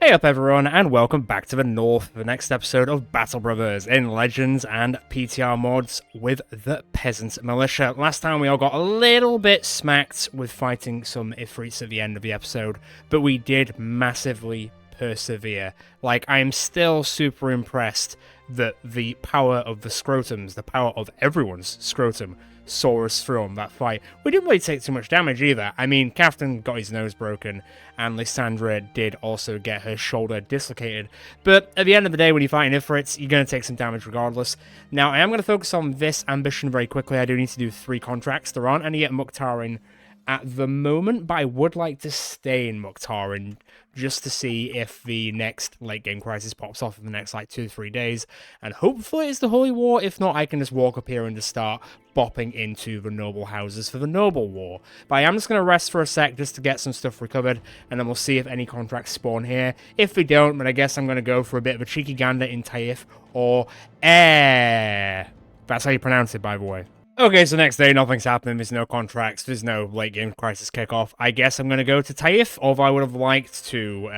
Hey up everyone, and welcome back to the North for the next episode of Battle Brothers in Legends and PTR mods with the Peasant Militia. Last time we all got a little bit smacked with fighting some Ifrits at the end of the episode, but we did massively persevere. Like, I am still super impressed that the power of the scrotums, the power of everyone's scrotum, saw us through on that fight. We didn't really take too much damage either. I mean, Captain got his nose broken, and Lysandra did also get her shoulder dislocated. But at the end of the day, when you're fighting Ifrits, you're going to take some damage regardless. Now, I am going to focus on this ambition very quickly. I do need to do 3 contracts. There aren't any at Mukhtarin at the moment, but I would like to stay in Mukhtarin just to see if the next late game crisis pops off in the next like 2-3 days, and hopefully it's the Holy War. If not, I can just walk up here and just start bopping into the noble houses for the noble war. But I am just going to rest for a sec just to get some stuff recovered, and then we'll see if any contracts spawn here. If we don't, then I guess I'm going to go for a bit of a cheeky gander in Taif or Air. That's how you pronounce it, by the way. Okay, so next day, nothing's happening, there's no contracts, there's no late-game crisis kickoff. I guess I'm going to go to Taif, although I would have liked to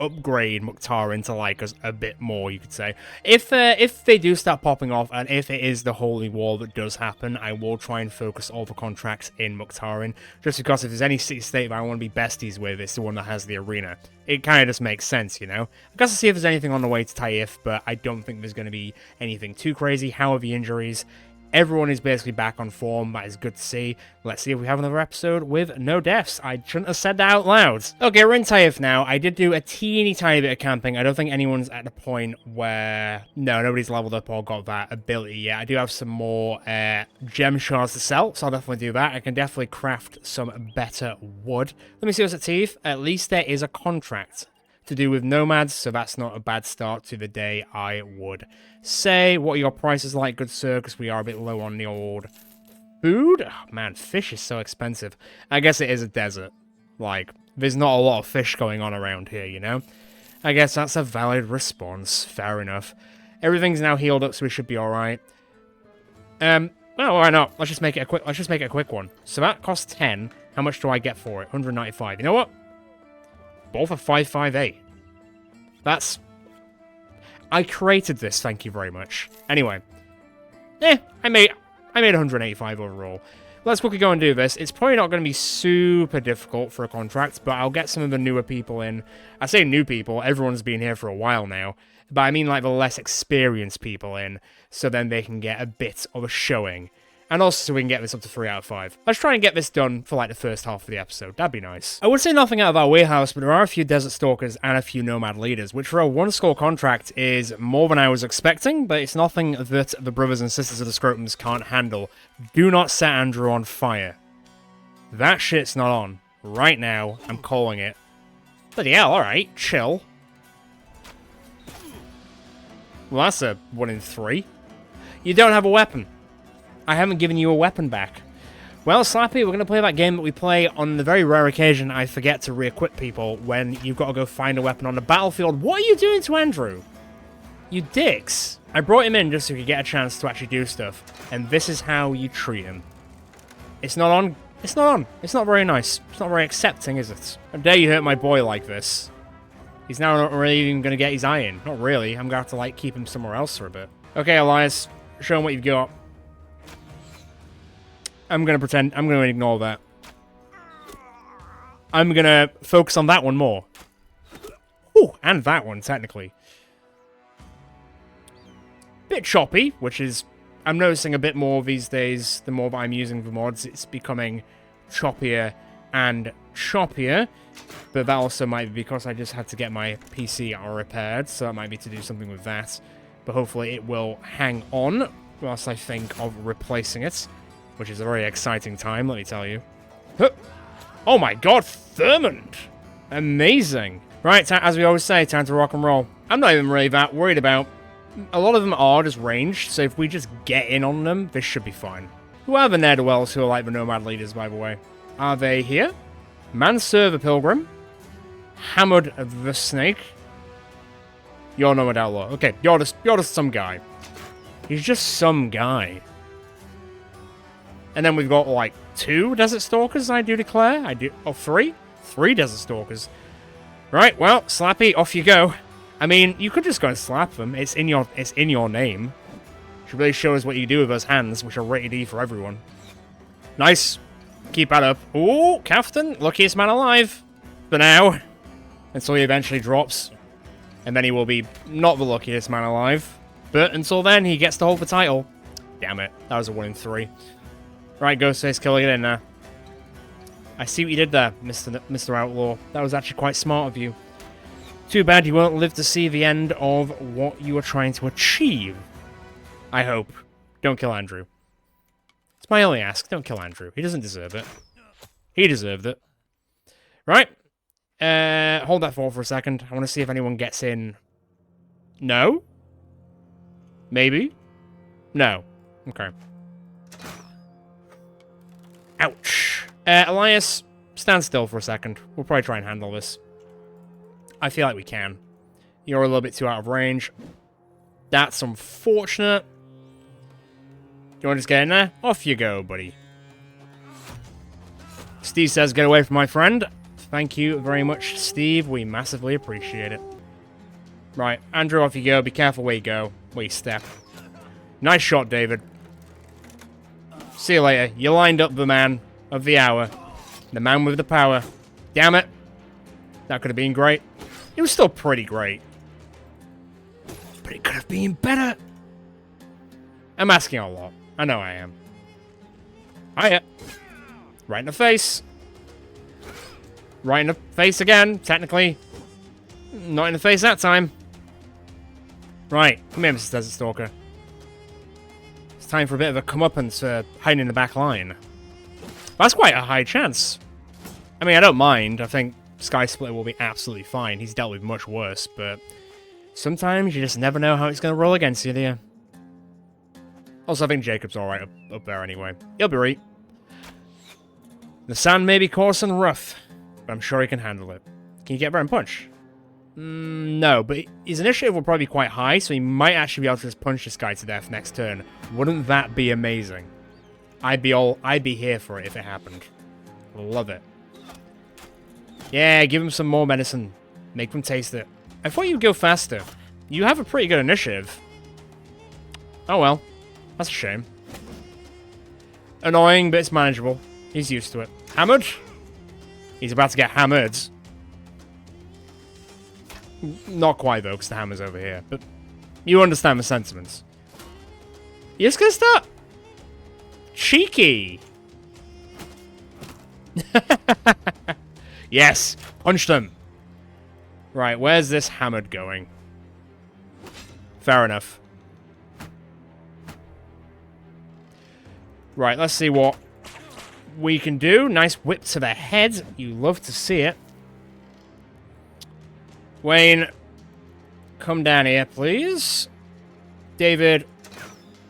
upgrade Mukhtarin to like us a bit more, you could say. If they do start popping off, and if it is the Holy War that does happen, I will try and focus all the contracts in Mukhtarin, just because if there's any city-state that I want to be besties with, it's the one that has the arena. It kind of just makes sense, you know? I guess to see if there's anything on the way to Taif, but I don't think there's going to be anything too crazy. How are the injuries? Everyone is basically back on form. That is good to see. Let's see if we have another episode with no deaths. I shouldn't have said that out loud. Okay, we're in Taif now. I did do a teeny tiny bit of camping. I don't think anyone's at the point where... No, nobody's leveled up or got that ability yet. I do have some more gem shards to sell, so I'll definitely do that. I can definitely craft some better wood. Let me see what's at Taif. At least there is a contract to do with nomads, so that's not a bad start to the day, I would say. What are your prices like, good sir? Because we are a bit low on the old food. Oh, man, fish is so expensive. I guess it is a desert. Like, there's not a lot of fish going on around here, you know? I guess that's a valid response. Fair enough. Everything's now healed up, so we should be alright. Well, why not? Let's just make it a quick one. So that costs 10. How much do I get for it? 195. You know what? Both are 558. That's... I created this, thank you very much. Anyway. I made 185 overall. Let's quickly go and do this. It's probably not going to be super difficult for a contract, but I'll get some of the newer people in. I say new people, everyone's been here for a while now. But I mean like the less experienced people in, so then they can get a bit of a showing. And also so we can get this up to 3 out of 5. Let's try and get this done for like the first half of the episode. That'd be nice. I would say nothing out of our warehouse, but there are a few desert stalkers and a few nomad leaders, which for a 1-score contract is more than I was expecting, but it's nothing that the brothers and sisters of the Scrotums can't handle. Do not set Andrew on fire. That shit's not on. Right now, I'm calling it. Bloody hell, alright, chill. Well, that's a 1 in 3. You don't have a weapon. I haven't given you a weapon back. Well, Slappy, we're going to play that game that we play on the very rare occasion I forget to re-equip people when you've got to go find a weapon on the battlefield. What are you doing to Andrew? You dicks. I brought him in just so he could get a chance to actually do stuff, and this is how you treat him. It's not on. It's not on. It's not very nice. It's not very accepting, is it? How dare you hurt my boy like this? He's now not really even going to get his eye in. Not really. I'm going to have to, like, keep him somewhere else for a bit. Okay, Elias. Show him what you've got. I'm going to ignore that. I'm going to focus on that one more. Ooh, and that one, technically. Bit choppy, which is... I'm noticing a bit more these days, the more that I'm using the mods. It's becoming choppier and choppier. But that also might be because I just had to get my PC repaired, so that might be to do something with that. But hopefully it will hang on whilst I think of replacing it. Which is a very exciting time, let me tell you. Oh my god, Thurmond! Amazing. Right, as we always say, time to rock and roll. I'm not even really that worried about... A lot of them are just ranged, so if we just get in on them, this should be fine. Who are the ne'er-do-wells who are like the nomad leaders, by the way? Are they here? Mansur the Pilgrim. Hammered the Snake. You're nomad outlaw. Okay, you're just some guy. He's just some guy. And then we've got, like, 2 Desert Stalkers, I do declare. Oh, 3? 3 Desert Stalkers. Right, well, Slappy, off you go. I mean, you could just go and slap them. It's in your name. Should really show us what you do with those hands, which are rated E for everyone. Nice. Keep that up. Ooh, Captain, luckiest man alive. For now. Until he eventually drops. And then he will be not the luckiest man alive. But until then, he gets to hold the title. Damn it. That was a 1 in 3. Right, Ghostface Killer, get in there. I see what you did there, Mr. Outlaw. That was actually quite smart of you. Too bad you won't live to see the end of what you were trying to achieve. I hope. Don't kill Andrew. It's my only ask. Don't kill Andrew. He doesn't deserve it. He deserved it. Right. Hold that thought for a second. I want to see if anyone gets in. No? Maybe? No. Okay. Ouch. Elias, stand still for a second. We'll probably try and handle this. I feel like we can. You're a little bit too out of range. That's unfortunate. Do you want to just get in there? Off you go, buddy. Steve says, get away from my friend. Thank you very much, Steve. We massively appreciate it. Right, Andrew, off you go. Be careful where you go. Where you step. Nice shot, David. See you later. You lined up the man of the hour. The man with the power. Damn it. That could have been great. It was still pretty great. But it could have been better. I'm asking a lot. I know I am. Hiya. Right in the face. Right in the face again, technically. Not in the face that time. Right. Come here, Mrs. Desert Stalker. It's time for a bit of a comeuppance for hiding in the back line. That's quite a high chance. I mean, I don't mind. I think Sky Splitter will be absolutely fine. He's dealt with much worse, but sometimes you just never know how it's going to roll against you, do you? Also, I think Jacob's alright up there anyway. He'll be right. The sand may be coarse and rough, but I'm sure he can handle it. Can you get there and punch? No, but his initiative will probably be quite high, so he might actually be able to just punch this guy to death next turn. Wouldn't that be amazing? I'd be here for it if it happened. Love it. Yeah, give him some more medicine. Make them taste it. I thought you'd go faster. You have a pretty good initiative. Oh well. That's a shame. Annoying, but it's manageable. He's used to it. Hammered? He's about to get hammered. Not quite, though, because the hammer's over here. But you understand the sentiments. You're just gonna start? Cheeky! Yes! Punch them! Right, where's this hammered going? Fair enough. Right, let's see what we can do. Nice whip to the head. You love to see it. Wayne, come down here, please. David.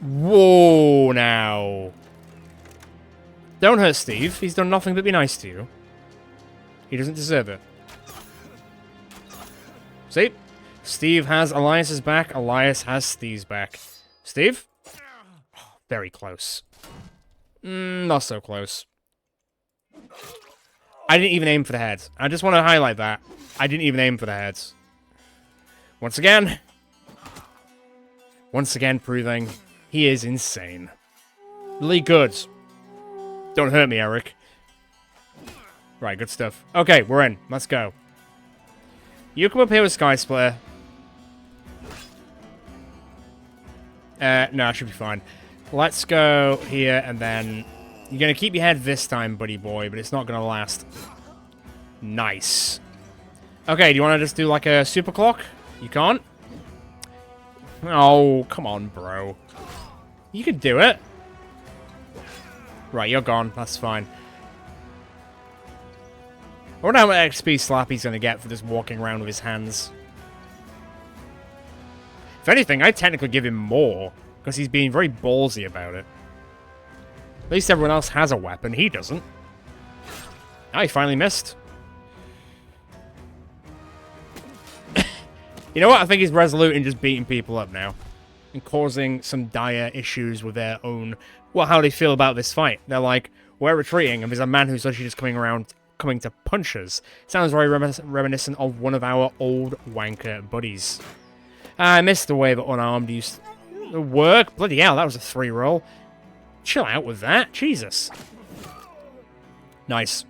Whoa, now. Don't hurt Steve. He's done nothing but be nice to you. He doesn't deserve it. See? Steve has Elias's back. Elias has Steve's back. Steve? Oh, very close. Not so close. I didn't even aim for the heads. I just want to highlight that. I didn't even aim for the heads. Once again proving he is insane. Really good. Don't hurt me, Eric. Right, good stuff. Okay, we're in. Let's go. You come up here with Sky Splitter. No, I should be fine. Let's go here, and then... You're going to keep your head this time, buddy boy, but it's not going to last. Nice. Okay, do you want to just do like a super clock? You can't? Oh, come on, bro. You can do it. Right, you're gone. That's fine. I wonder how much XP Slappy's going to get for just walking around with his hands. If anything, I'd technically give him more, because he's being very ballsy about it. At least everyone else has a weapon. He doesn't. Ah, he finally missed. You know what? I think he's resolute in just beating people up now. And causing some dire issues with their own... Well, how do they feel about this fight? They're like, we're retreating, and there's a man who's literally just coming around coming to punch us. Sounds very reminiscent of one of our old wanker buddies. I missed the way that unarmed used to work. Bloody hell, that was a 3 roll. Chill out with that. Jesus. Nice.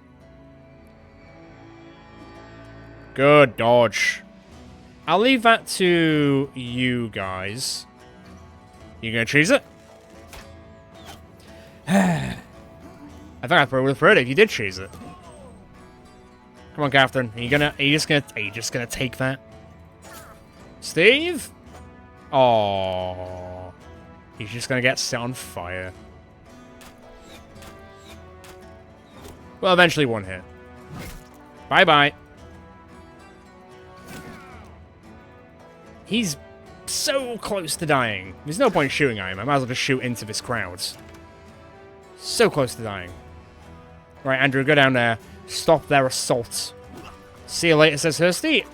Good dodge. I'll leave that to you guys. You gonna cheese it? I think I probably would have heard it if you did cheese it. Come on, Catherine. Are you just gonna take that? Steve? Oh, he's just gonna get set on fire. Well, eventually one hit. Bye-bye. He's so close to dying. There's no point shooting at him. I might as well just shoot into this crowd. So close to dying. Right, Andrew, go down there. Stop their assault. See you later, says Hursty.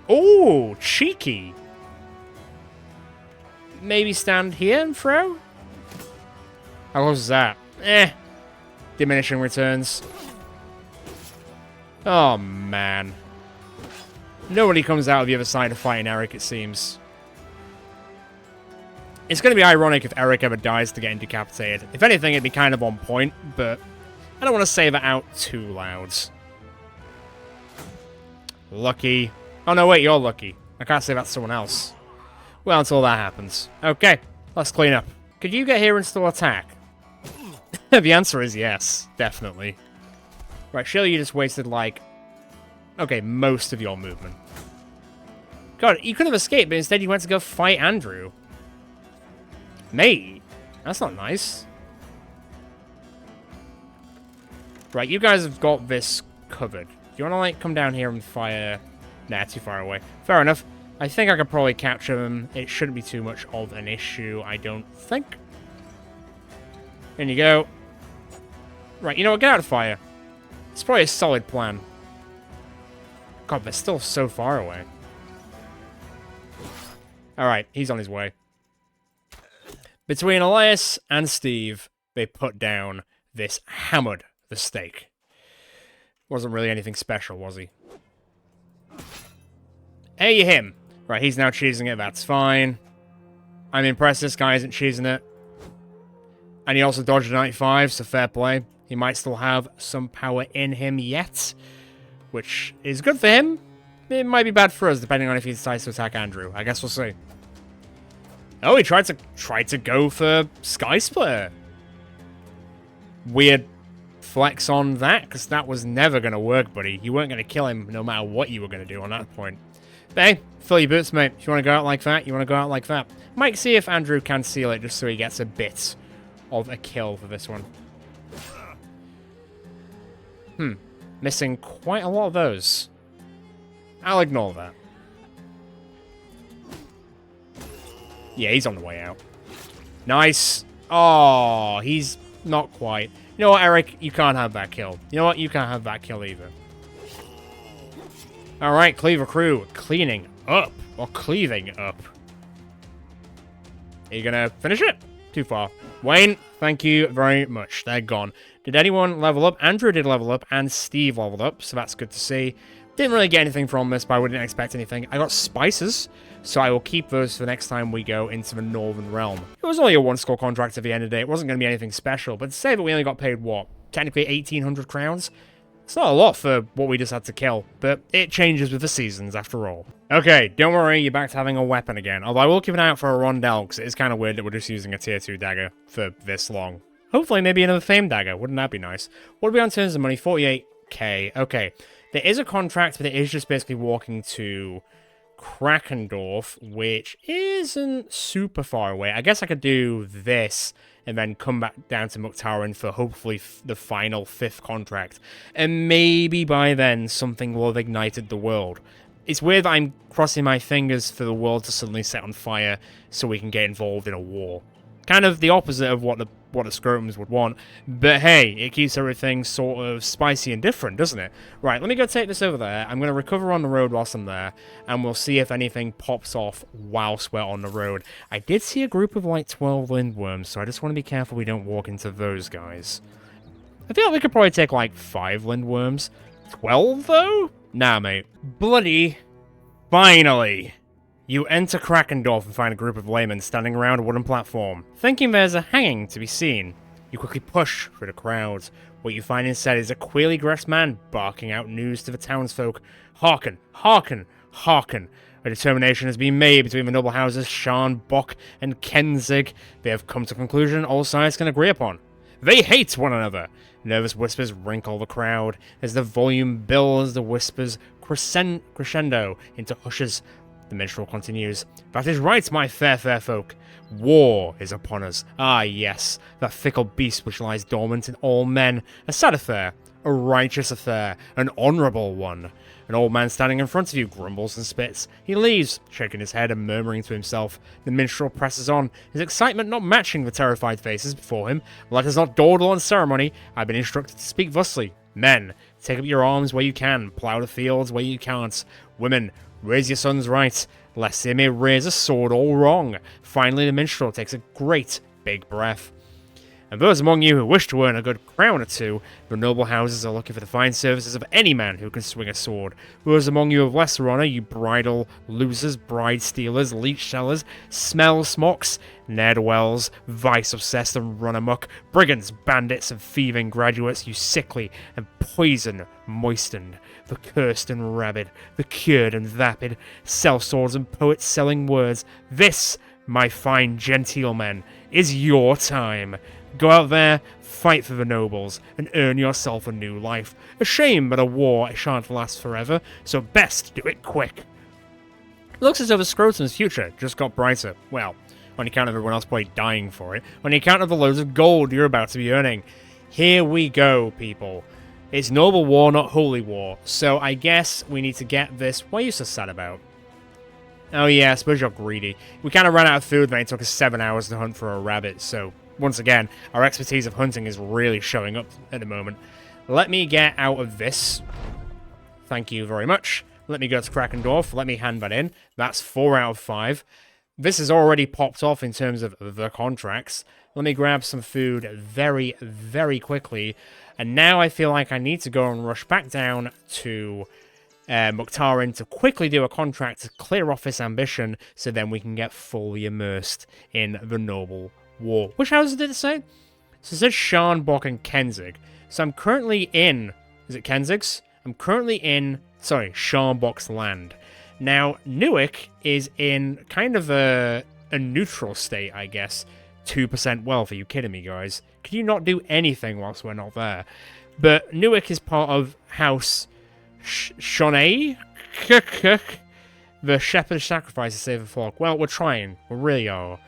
Oh, cheeky. Maybe stand here and throw? How close is that? Diminishing returns. Oh, man. Nobody comes out of the other side of fighting Eric, it seems. It's going to be ironic if Eric ever dies to getting decapitated. If anything, it'd be kind of on point, but I don't want to say that out too loud. Lucky. Oh, no, wait, you're lucky. I can't say that's someone else. Well, until that happens. Okay, let's clean up. Could you get here and still attack? The answer is yes, definitely. Right, surely you just wasted, like... Okay, most of your movement. God, you could have escaped, but instead you went to go fight Andrew. Mate, that's not nice. Right, you guys have got this covered. Do you want to, like, come down here and fire... Nah, too far away. Fair enough. I think I could probably capture them. It shouldn't be too much of an issue, I don't think. In you go. Right, you know what? Get out of fire. It's probably a solid plan. God, they're still so far away. Alright, he's on his way. Between Elias and Steve, they put down this hammered the stake. Wasn't really anything special, was he? Hey, you him. Right, he's now cheesing it, that's fine. I'm impressed this guy isn't cheesing it. And he also dodged a 95, so fair play. He might still have some power in him yet, which is good for him. It might be bad for us, depending on if he decides to attack Andrew. I guess we'll see. Oh, he tried to go for Sky Splitter. Weird flex on that, because that was never going to work, buddy. You weren't going to kill him no matter what you were going to do on that point. But hey, fill your boots, mate. If you want to go out like that, you want to go out like that. Might see if Andrew can seal it, just so he gets a bit of a kill for this one. Missing quite a lot of those. I'll ignore that. Yeah, he's on the way out. Nice. Oh, he's not quite. You know what, Eric? You can't have that kill. You know what? You can't have that kill either. Alright, Cleaver Crew. Cleaning up. Or cleaving up. Are you gonna finish it? Too far. Wayne, thank you very much. They're gone. Did anyone level up? Andrew did level up, and Steve leveled up, so that's good to see. Didn't really get anything from this, but I wouldn't expect anything. I got spices, so I will keep those for next time we go into the Northern Realm. It was only a 1-score contract at the end of the day. It wasn't going to be anything special, but to say that we only got paid, what, technically 1,800 crowns? It's not a lot for what we just had to kill, but it changes with the seasons after all. Okay, don't worry, you're back to having a weapon again. Although I will keep an eye out for a rondelle, because it is kind of weird that we're just using a tier 2 dagger for this long. Hopefully maybe another fame dagger, wouldn't that be nice? What are we on in terms of money? 48k. Okay, there is a contract, but it is just basically walking to Krakendorf, which isn't super far away. I guess I could do this and then come back down to Muktarin for hopefully the final 5th contract. And maybe by then something will have ignited the world. It's weird that I'm crossing my fingers for the world to suddenly set on fire so we can get involved in a war. Kind of the opposite of what the scrotums would want. But hey, it keeps everything sort of spicy and different, doesn't it? Right, let me go take this over there. I'm going to recover on the road whilst I'm there, and we'll see if anything pops off whilst we're on the road. I did see a group of like 12 lindworms, so I just want to be careful we don't walk into those guys. I feel like we could probably take like 5 lindworms, 12, though? Nah, mate. Bloody finally! You enter Krakendorf and find a group of laymen standing around a wooden platform. Thinking there's a hanging to be seen, you quickly push through the crowd. What you find instead is a queerly dressed man barking out news to the townsfolk. Hearken, hearken, hearken. A determination has been made between the noble houses Shan, Bock, and Kenzig. They have come to a conclusion all sides can agree upon. They hate one another. Nervous whispers wrinkle the crowd. As the volume builds, the whispers crescendo into hushes. The minstrel continues. That is right, my fair folk. War is upon us. Ah, yes, that fickle beast which lies dormant in all men. A sad affair, a righteous affair, an honourable one. An old man standing in front of you grumbles and spits. He leaves, shaking his head and murmuring to himself. The minstrel presses on, his excitement not matching the terrified faces before him. Let us not dawdle on ceremony. I've been instructed to speak thusly. Men, take up your arms where you can, plough the fields where you can't. Women, raise your sons right, lest they may raise a sword all wrong. Finally, the minstrel takes a great big breath. And those among you who wish to earn a good crown or two, the noble houses are looking for the fine services of any man who can swing a sword. Those among you of lesser honour, you bridal losers, bride stealers, leech sellers, smell smocks, ne'er-do-wells, vice-obsessed and run-amok, brigands, bandits, and thieving graduates, you sickly and poison-moistened, the cursed and rabid, the cured and vapid, sell-swords and poets selling words. This, my fine genteel men, is your time. Go out there, fight for the nobles, and earn yourself a new life. A shame, but a war shan't last forever, so best do it quick. Looks as though the Scrotum's future just got brighter. Well, on account of everyone else probably dying for it, on account of the loads of gold you're about to be earning. Here we go, people. It's noble war, not holy war, so I guess we need to get this. What are you so sad about? Oh yeah, I suppose you're greedy. We kind of ran out of food when it took us 7 hours to hunt for a rabbit, so once again, our expertise of hunting is really showing up at the moment. Let me get out of this. Thank you very much. Let me go to Krakendorf. Let me hand that in. That's 4 out of 5. This has already popped off in terms of the contracts. Let me grab some food very, very quickly. And now I feel like I need to go and rush back down to Mukhtarin to quickly do a contract to clear off this ambition so then we can get fully immersed in the noble war. Which houses did it say? So it says Shan, Bock, and Kenzig. So I'm currently in... Is it Kenzig's? I'm currently in... Sorry, Shan, Bock's land. Now, Newick is in kind of a neutral state, I guess. 2% wealth. Are you kidding me, guys? Can you not do anything whilst we're not there? But Newick is part of House Shonai? The shepherd sacrifice to save the flock. Well, we're trying. We really are.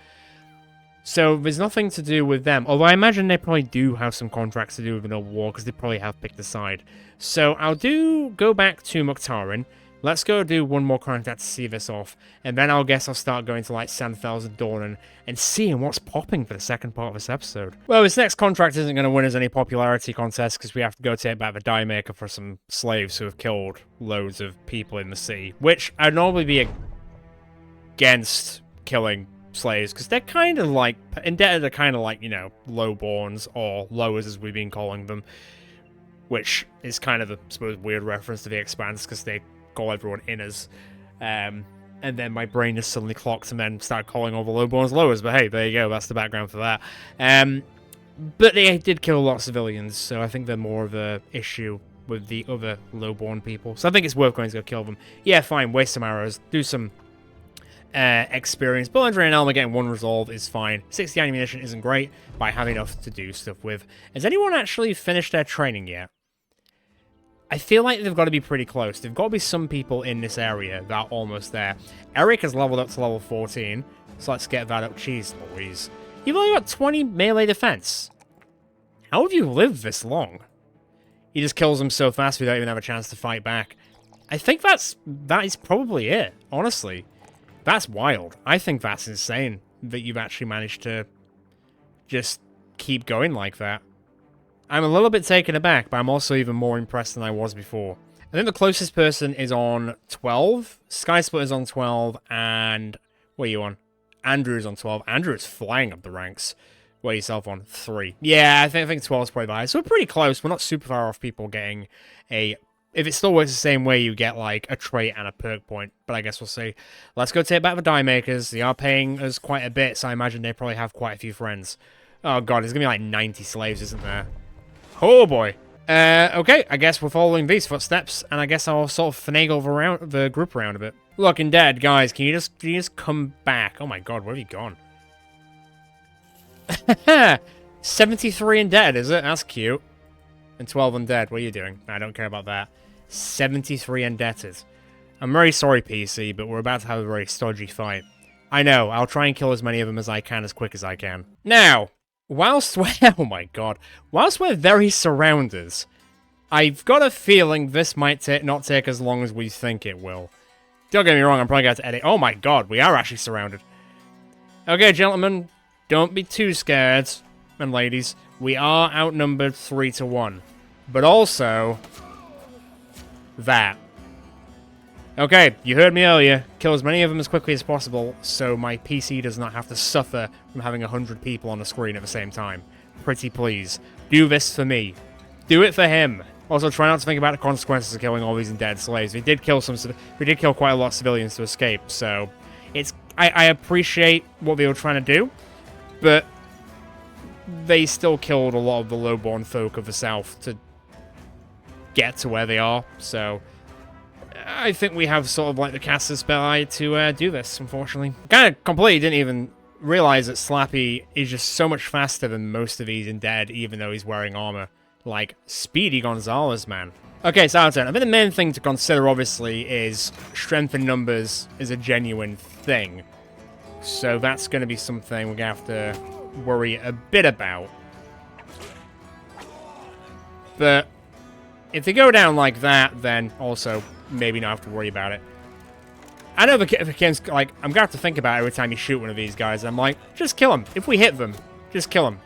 So there's nothing to do with them. Although I imagine they probably do have some contracts to do with the noble war, because they probably have picked a side. So I'll go back to Mukhtarin. Let's go do one more contract to see this off. And then I'll guess I'll start going to like Sandfels and Dornan and seeing what's popping for the second part of this episode. Well, this next contract isn't going to win us any popularity contest because we have to go take back the die maker for some slaves who have killed loads of people in the city. Which I'd normally be against killing slaves because they're kind of like indebted to kind of like, you know, lowborns or lowers as we've been calling them, which is kind of a, I suppose, weird reference to the Expanse because they call everyone inners, and then my brain just suddenly clocked and then started calling all the lowborns lowers. But hey, there you go, that's the background for that. But they did kill a lot of civilians, so I think they're more of a issue with the other lowborn people, so I think it's worth going to go kill them. Yeah, fine, waste some arrows, do some experience. Bullet and Elmer getting 1 resolve is fine. 60 ammunition isn't great, but I have enough to do stuff with. Has anyone actually finished their training yet? I feel like they've got to be pretty close. There've got to be some people in this area that are almost there. Eric has leveled up to level 14, so let's get that up. Jeez Louise. You've only got 20 melee defense. How have you lived this long? He just kills them so fast we don't even have a chance to fight back. I think that is probably it, honestly. That's wild. I think that's insane that you've actually managed to just keep going like that. I'm a little bit taken aback, but I'm also even more impressed than I was before. I think the closest person is on 12. Skysplit is on 12, and... What are you on? Andrew's on 12. Andrew is flying up the ranks. What are yourself on? 3. Yeah, I think 12 is probably the highest. So we're pretty close. We're not super far off people getting a If it still works the same way, you get, like, a trait and a perk point. But I guess we'll see. Let's go take back the die makers. They are paying us quite a bit, so I imagine they probably have quite a few friends. Oh, God, there's going to be, like, 90 slaves, isn't there? Oh, boy. Okay, I guess we're following these footsteps, and I guess I'll sort of finagle the group around a bit. Looking dead, guys. Can you just come back? Oh, my God, where have you gone? 73 and dead, is it? That's cute. And 12 undead. What are you doing? I don't care about that. 73 indebted. I'm very sorry, PC, but we're about to have a very stodgy fight. I know. I'll try and kill as many of them as I can as quick as I can. Now, whilst we're... Oh my god. Whilst we're very surrounded, I've got a feeling this might not take as long as we think it will. Don't get me wrong, I'm probably going to edit... Oh my god, we are actually surrounded. Okay, gentlemen, don't be too scared. And ladies, we are outnumbered 3-1. But also... that. Okay, you heard me earlier. Kill as many of them as quickly as possible, so my PC does not have to suffer from having 100 people on the screen at the same time. Pretty please. Do this for me. Do it for him. Also, try not to think about the consequences of killing all these undead slaves. We did kill quite a lot of civilians to escape, so... I appreciate what they were trying to do, but... they still killed a lot of the lowborn folk of the south to get to where they are, so I think we have sort of like the caster's spell eye to do this, unfortunately. Kind of completely didn't even realize that Slappy is just so much faster than most of these undead, even though he's wearing armor. Like, Speedy Gonzalez, man. Okay, so our turn. I think the main thing to consider, obviously, is strength in numbers is a genuine thing. So that's going to be something we're going to have to worry a bit about. But if they go down like that, then also maybe not have to worry about it. I know the Kim's like, I'm gonna have to think about it every time you shoot one of these guys. I'm like, just kill them. If we hit them, just kill them.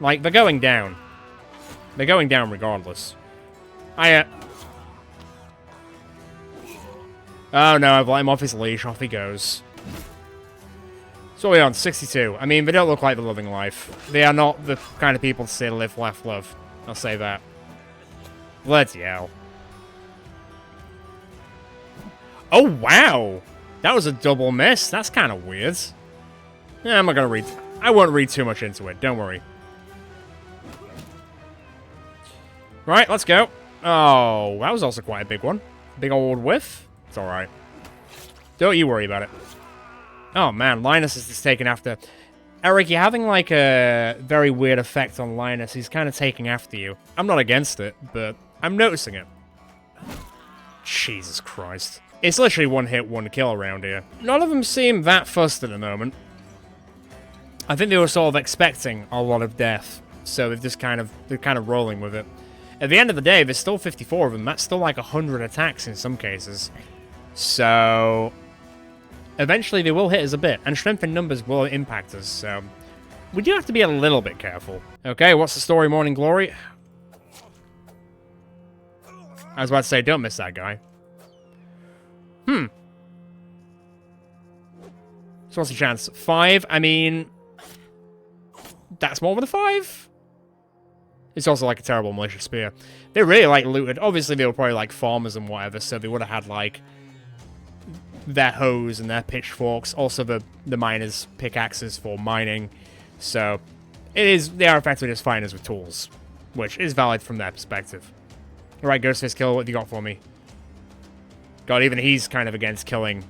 Like, they're going down. They're going down regardless. Oh no, I've let him off his leash. Off he goes. So we're on 62. I mean, they don't look like they're living life. They are not the kind of people to say live, laugh, love. I'll say that. Bloody hell. Oh, wow! That was a double miss. That's kind of weird. Yeah, I'm not gonna read... I won't read too much into it. Don't worry. Right, let's go. Oh, that was also quite a big one. Big old whiff. It's alright. Don't you worry about it. Oh, man. Linus is just taking after... Eric, you're having, like, a very weird effect on Linus. He's kind of taking after you. I'm not against it, but I'm noticing it. Jesus Christ. It's literally one hit, one kill around here. None of them seem that fussed at the moment. I think they were sort of expecting a lot of death, so they're kind of rolling with it. At the end of the day, there's still 54 of them. That's still like 100 attacks in some cases. So eventually they will hit us a bit, and strength in numbers will impact us, so we do have to be a little bit careful. Okay, what's the story, Morning Glory? I was about to say, don't miss that guy. So what's the chance? 5? I mean... that's more than a 5? It's also like a terrible militia spear. They really, like, looted. Obviously, they were probably, like, farmers and whatever, so they would have had, like, their hoes and their pitchforks. Also, the miners' pickaxes for mining. So, they are effectively just finders with tools, which is valid from their perspective. Alright, Ghostface Killer, what have you got for me? God, even he's kind of against killing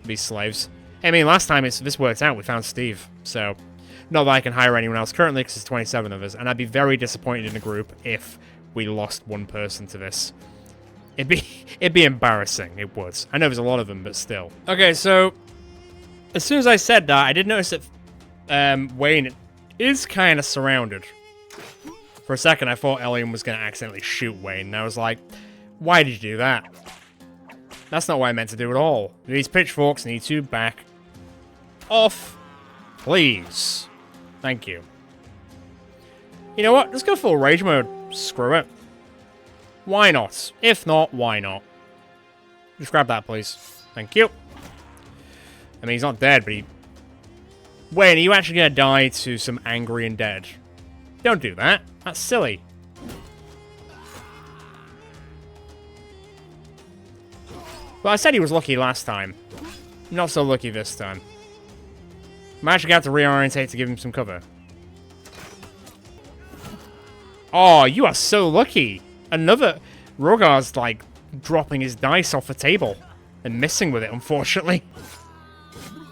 these slaves. I mean, last time this worked out, we found Steve, so... not that I can hire anyone else currently, because there's 27 of us, and I'd be very disappointed in the group if we lost one person to this. It'd be embarrassing, it would. I know there's a lot of them, but still. Okay, so... as soon as I said that, I did notice that Wayne is kind of surrounded. For a second, I thought Elian was going to accidentally shoot Wayne, and I was like, why did you do that? That's not what I meant to do at all. These pitchforks need to back off. Please. Thank you. You know what? Let's go full rage mode. Screw it. Why not? If not, why not? Just grab that, please. Thank you. I mean, he's not dead, but he... Wait, are you actually going to die to some angry and dead? Don't do that. That's silly. Well, I said he was lucky last time. Not so lucky this time. I'm actually going to have to reorientate to give him some cover. Oh, you are so lucky. Another... Rogar's, like, dropping his dice off the table. And missing with it, unfortunately.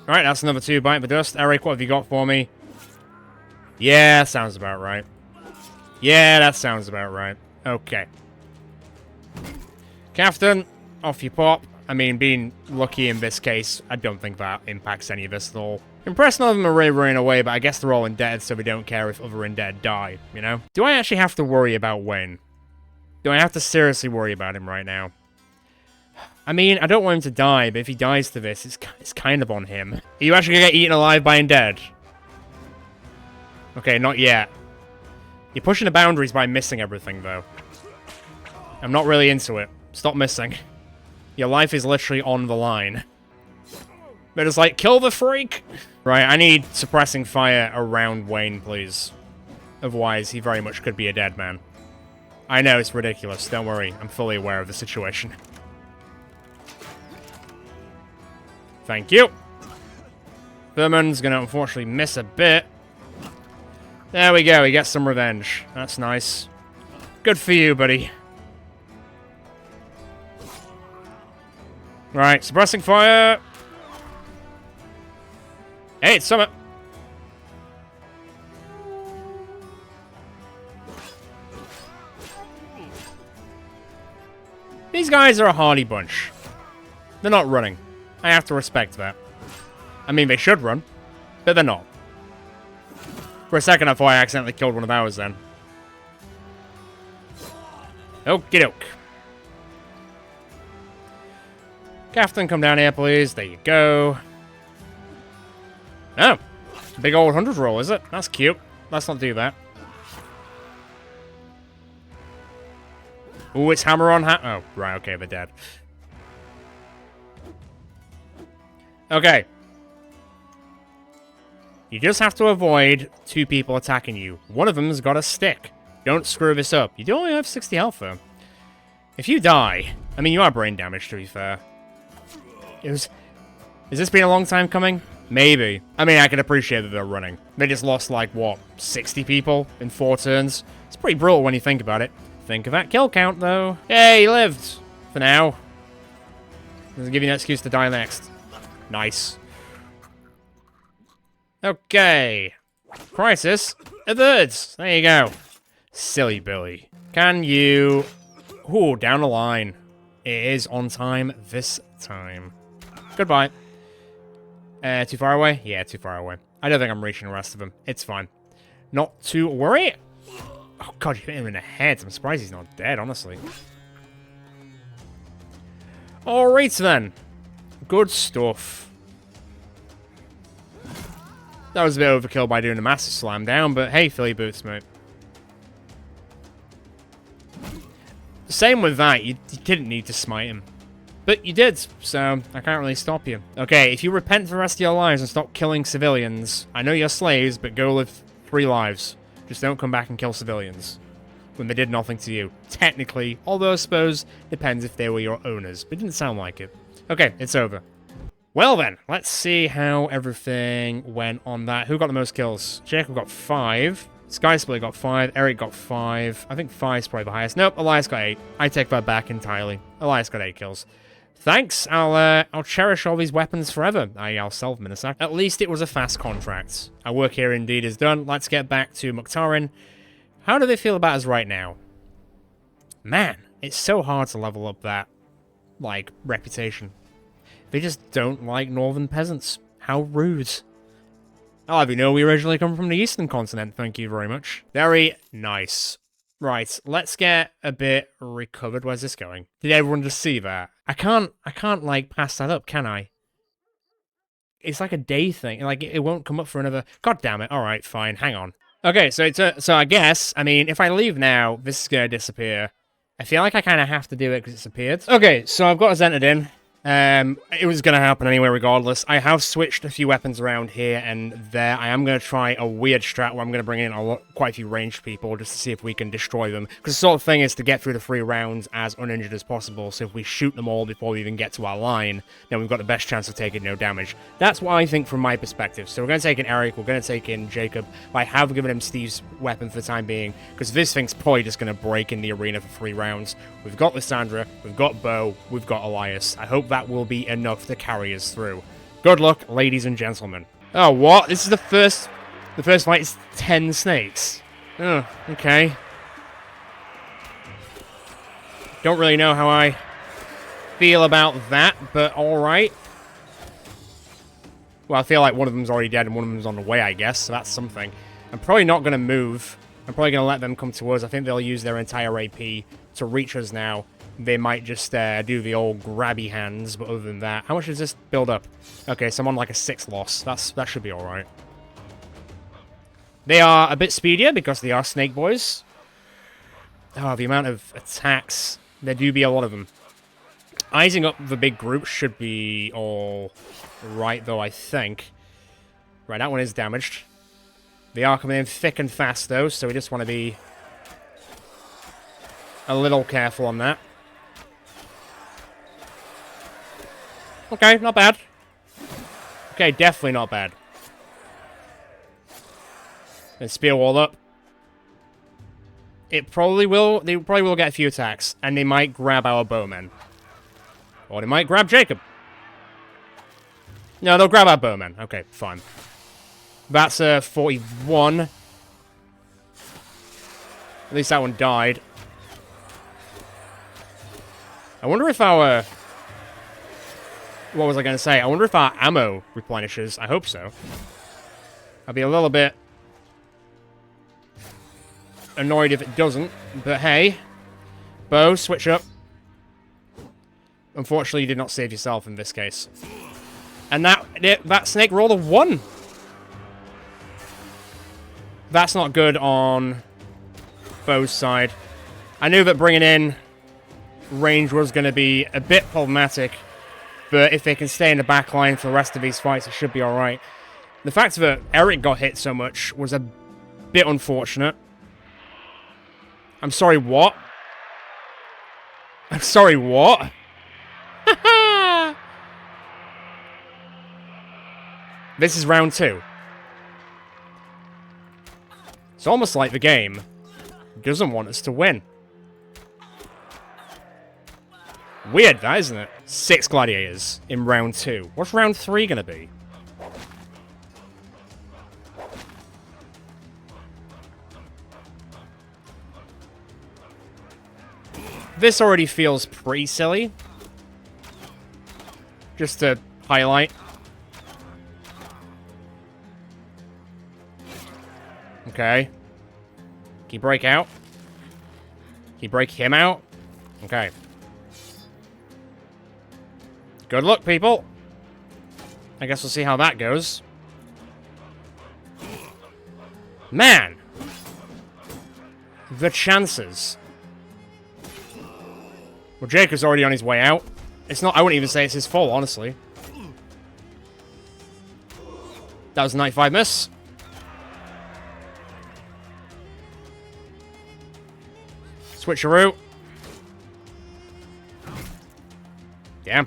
Alright, that's another 2 bite of dust. Eric, what have you got for me? Yeah, that sounds about right. Yeah, that sounds about right. Okay. Captain, off you pop. I mean, being lucky in this case, I don't think that impacts any of this at all. Impressed none of them are really running away, but I guess they're all undead, so we don't care if other undead die, you know? Do I actually have to worry about Wayne? Do I have to seriously worry about him right now? I mean, I don't want him to die, but if he dies to this, it's kind of on him. Are you actually gonna get eaten alive by undead? Okay, not yet. You're pushing the boundaries by missing everything, though. I'm not really into it. Stop missing. Your life is literally on the line. But it's like, kill the freak! Right, I need suppressing fire around Wayne, please. Otherwise, he very much could be a dead man. I know, it's ridiculous. Don't worry. I'm fully aware of the situation. Thank you. Vermin's gonna unfortunately miss a bit. There we go. He gets some revenge. That's nice. Good for you, buddy. Right, suppressing fire. Hey, it's Summit. These guys are a hardy bunch. They're not running. I have to respect that. I mean, they should run, but they're not. For a second, I thought I accidentally killed one of ours then. Okie doke. Captain, come down here, please. There you go. Oh. Big old 100 roll, is it? That's cute. Let's not do that. Ooh, it's hammer on oh, right, okay, they're dead. Okay. You just have to avoid 2 people attacking you. One of them's got a stick. Don't screw this up. You do only have 60 health, though. If you die... I mean, you are brain damaged, to be fair. Has this been a long time coming? Maybe. I mean, I can appreciate that they're running. They just lost, like, what, 60 people in 4 turns? It's pretty brutal when you think about it. Think of that kill count, though. Hey, he lived! For now. Doesn't give you an excuse to die next. Nice. Okay. Crisis averted. There you go. Silly Billy. Can you... Ooh, down the line. It is on time this time. Goodbye. Too far away? Yeah, too far away. I don't think I'm reaching the rest of them. It's fine. Not to worry. Oh god, you hit him in the head. I'm surprised he's not dead, honestly. Alright then. Good stuff. That was a bit overkill by doing a massive slam down, but hey, fill your boots, mate. Same with that, you didn't need to smite him. But you did, so I can't really stop you. Okay, if you repent for the rest of your lives and stop killing civilians, I know you're slaves, but go live 3 lives. Just don't come back and kill civilians. When they did nothing to you. Technically, although I suppose depends if they were your owners, but it didn't sound like it. Okay, it's over. Well then, let's see how everything went on that. Who got the most kills? Jacob got 5. Skysplit got 5. Eric got 5. I think 5's probably the highest. Nope, Elias got 8. I take that back entirely. Elias got 8 kills. Thanks. I'll cherish all these weapons forever. I'll sell them in a sec. At least it was a fast contract. Our work here indeed is done. Let's get back to Mukhtarin. How do they feel about us right now? Man, it's so hard to level up that, like, reputation. They just don't like northern peasants. How rude. I'll have you know we originally come from the eastern continent, thank you very much. Very nice. Right, let's get a bit recovered. Where's this going? Did everyone just see that? I can't, like, pass that up, can I? It's like a day thing. Like, it won't come up for another... God damn it. Alright, fine. Hang on. Okay, so I guess, I mean, if I leave now, this is gonna disappear. I feel like I kind of have to do it because it's appeared. Okay, so I've got us entered in. It was going to happen anyway, regardless. I have switched a few weapons around here and there. I am going to try a weird strat where I'm going to bring in quite a few ranged people just to see if we can destroy them. Because the sort of thing is to get through the 3 rounds as uninjured as possible. So if we shoot them all before we even get to our line, then we've got the best chance of taking no damage. That's what I think from my perspective. So we're going to take in Eric, we're going to take in Jacob. But I have given him Steve's weapon for the time being, because this thing's probably just going to break in the arena for 3 rounds. We've got Lysandra, we've got Bo, we've got Elias. I hope that will be enough to carry us through. Good luck, ladies and gentlemen. Oh, what? This is the first fight is 10 snakes. Oh, okay. Don't really know how I feel about that, but alright. Well, I feel like one of them's already dead and one of them's on the way, I guess, so that's something. I'm probably not going to move. I'm probably going to let them come to us. I think they'll use their entire AP to reach us now. They might just do the old grabby hands, but other than that... How much does this build up? Okay, so I'm on like a 6 loss. That should be alright. They are a bit speedier because they are snake boys. Oh, the amount of attacks. There do be a lot of them. Easing up the big group should be all right, though, I think. Right, that one is damaged. They are coming in thick and fast, though, so we just want to be a little careful on that. Okay, not bad. Okay, definitely not bad. And spear wall up. They probably will get a few attacks, and they might grab our bowmen. Or they might grab Jacob. No, they'll grab our bowmen. Okay, fine. That's 41. At least that one died. I wonder if our... What was I going to say? I wonder if our ammo replenishes. I hope so. I'll be a little bit annoyed if it doesn't. But hey. Bo, switch up. Unfortunately, you did not save yourself in this case. And that snake rolled a 1. That's not good on Bo's side. I knew that bringing in range was going to be a bit problematic. But if they can stay in the back line for the rest of these fights, it should be alright. The fact that Eric got hit so much was a bit unfortunate. I'm sorry, what? I'm sorry, what? This is round 2. It's almost like the game doesn't want us to win. Weird, that, isn't it? 6 gladiators in round 2. What's round 3 gonna be? This already feels pretty silly. Just to highlight. Okay. Can you break out? Can you break him out? Okay. Good luck, people. I guess we'll see how that goes. Man! The chances. Well, Jake is already on his way out. It's not... I wouldn't even say it's his fault, honestly. That was a 95 miss. Switcheroo. Damn.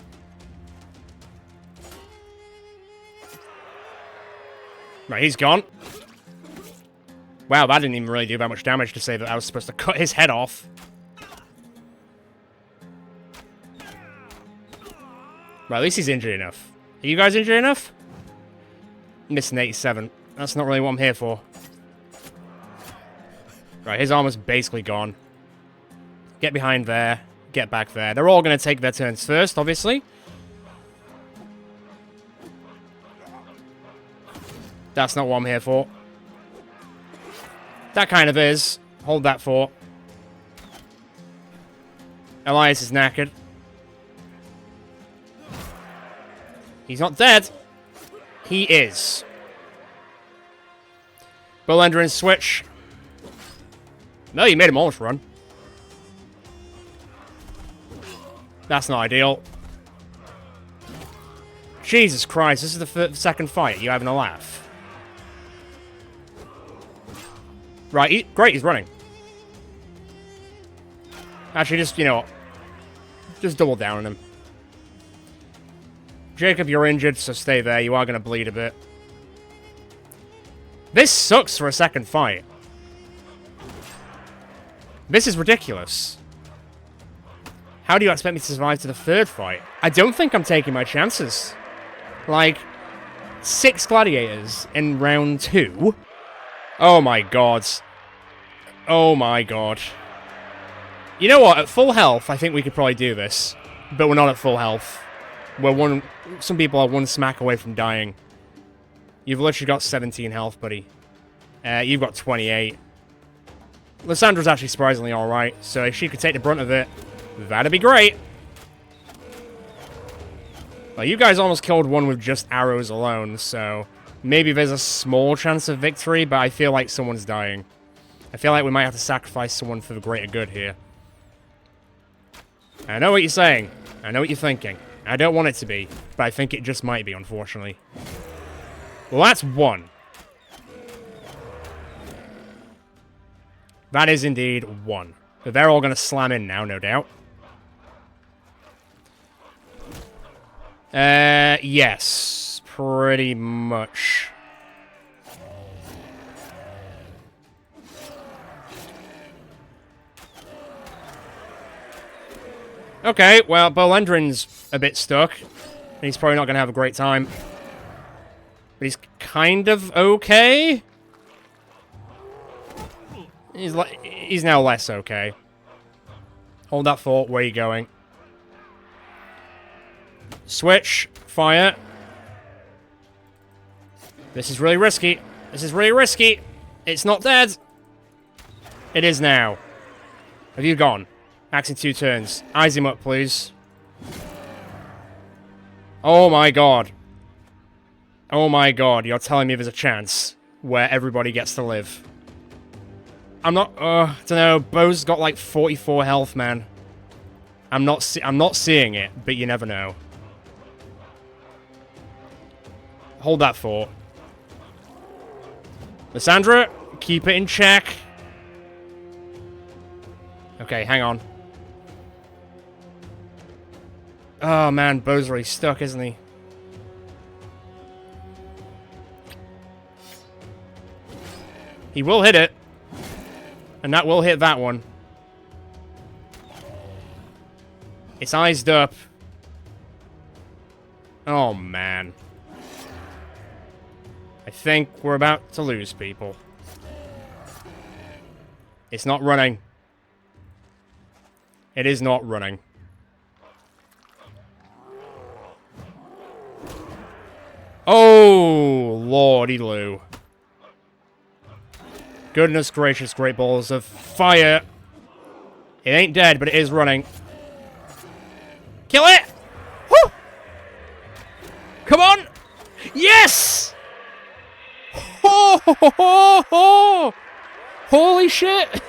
Right, he's gone. Wow, that didn't even really do that much damage to say that I was supposed to cut his head off. Well, at least he's injured enough. Are you guys injured enough? Missing 87. That's not really what I'm here for. Right, his armor's basically gone. Get behind there. Get back there. They're all going to take their turns first, obviously. That's not what I'm here for. That kind of is. Hold that fort. Elias is knackered. He's not dead. He is. Bullender and switch. No, you made him almost run. That's not ideal. Jesus Christ, this is the second fight. Are you having a laugh? Right, great, he's running. Actually, just, you know what? Just double down on him. Jacob, you're injured, so stay there. You are going to bleed a bit. This sucks for a second fight. This is ridiculous. How do you expect me to survive to the third fight? I don't think I'm taking my chances. Like, 6 gladiators in round 2? Oh my god. Oh my god. You know what? At full health, I think we could probably do this. But we're not at full health. Some people are one smack away from dying. You've literally got 17 health, buddy. You've got 28. Lyssandra's actually surprisingly alright, so if she could take the brunt of it, that'd be great. Well, you guys almost killed one with just arrows alone, so maybe there's a small chance of victory, but I feel like someone's dying. I feel like we might have to sacrifice someone for the greater good here. I know what you're saying. I know what you're thinking. I don't want it to be, but I think it just might be, unfortunately. Well, that's one. That is indeed one. But they're all going to slam in now, no doubt. Yes. Pretty much. Okay, well, Bolendrin's a bit stuck. He's probably not going to have a great time. But he's kind of okay. He's now less okay. Hold that thought. Where are you going? Switch. Fire. This is really risky. This is really risky. It's not dead. It is now. Have you gone? Axe in 2 turns. Eyes him up, please. Oh my god. Oh my god, you're telling me there's a chance where everybody gets to live. I'm not, I don't know, Bo's got like 44 health, man. I'm not seeing it, but you never know. Hold that thought. Lysandra, keep it in check. Okay, hang on. Oh man, Bo's really stuck, isn't he? He will hit it. And that will hit that one. It's eyesed up. Oh man. I think we're about to lose people. It's not running. It is not running. Oh, lordy Lou. Goodness gracious, great balls of fire. It ain't dead, but it is running. Kill it! Woo! Come on! Yes! Ho, ho, ho, ho, ho. Holy shit!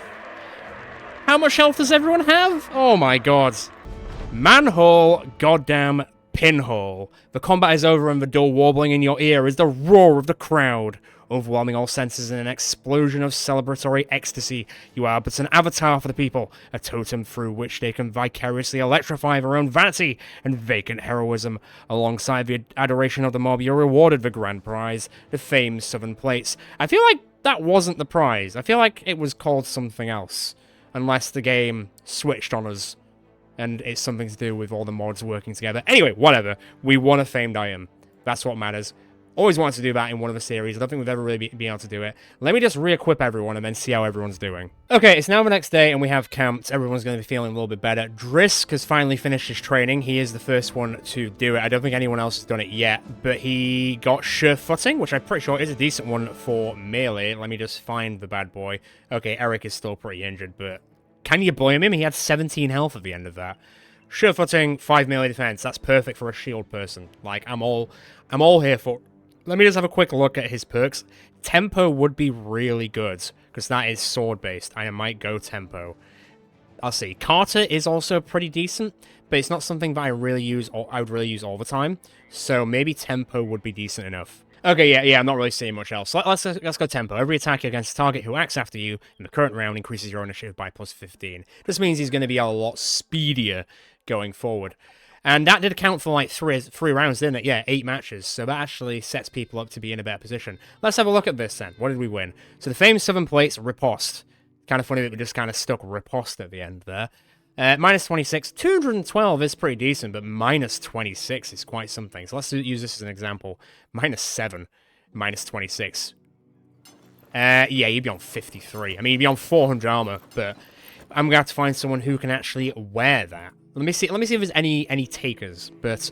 How much health does everyone have? Oh my god. Manhole, goddamn pinhole. The combat is over and the door warbling in your ear is the roar of the crowd, overwhelming all senses in an explosion of celebratory ecstasy. You are but an avatar for the people, a totem through which they can vicariously electrify their own vanity and vacant heroism. Alongside the adoration of the mob, you're rewarded the grand prize, the famed Southern Plates. I feel like that wasn't the prize. I feel like it was called something else. Unless the game switched on us, and it's something to do with all the mods working together. Anyway, whatever. We won a famed item. That's what matters. Always wanted to do that in one of the series. I don't think we've ever really been able to do it. Let me just re-equip everyone and then see how everyone's doing. Okay, it's now the next day and we have camped. Everyone's going to be feeling a little bit better. Drisk has finally finished his training. He is the first one to do it. I don't think anyone else has done it yet, but he got sure footing, which I'm pretty sure is a decent one for melee. Let me just find the bad boy. Okay, Eric is still pretty injured, but can you blame him? He had 17 health at the end of that. Sure footing, 5 melee defense. That's perfect for a shield person. Like, I'm all here for. Let me just have a quick look at his perks. Tempo would be really good, because that is sword-based. I might go tempo. I'll see. Carter is also pretty decent, but it's not something that I really use, or I would really use all the time. So maybe tempo would be decent enough. Okay, yeah, I'm not really seeing much else. Let's go tempo. Every attack against a target who acts after you in the current round increases your ownership by plus 15. This means he's going to be a lot speedier going forward. And that did account for like three rounds, didn't it? Yeah, 8 matches. So that actually sets people up to be in a better position. Let's have a look at this then. What did we win? So the famed Southern Plates, riposte. Kind of funny that we just kind of stuck riposte at the end there. Minus 26. 212 is pretty decent, but minus 26 is quite something. So let's use this as an example. Minus 7. Minus 26. Yeah, you'd be on 53. I mean, you'd be on 400 armor, but I'm going to have to find someone who can actually wear that. Let me see if there's any takers, but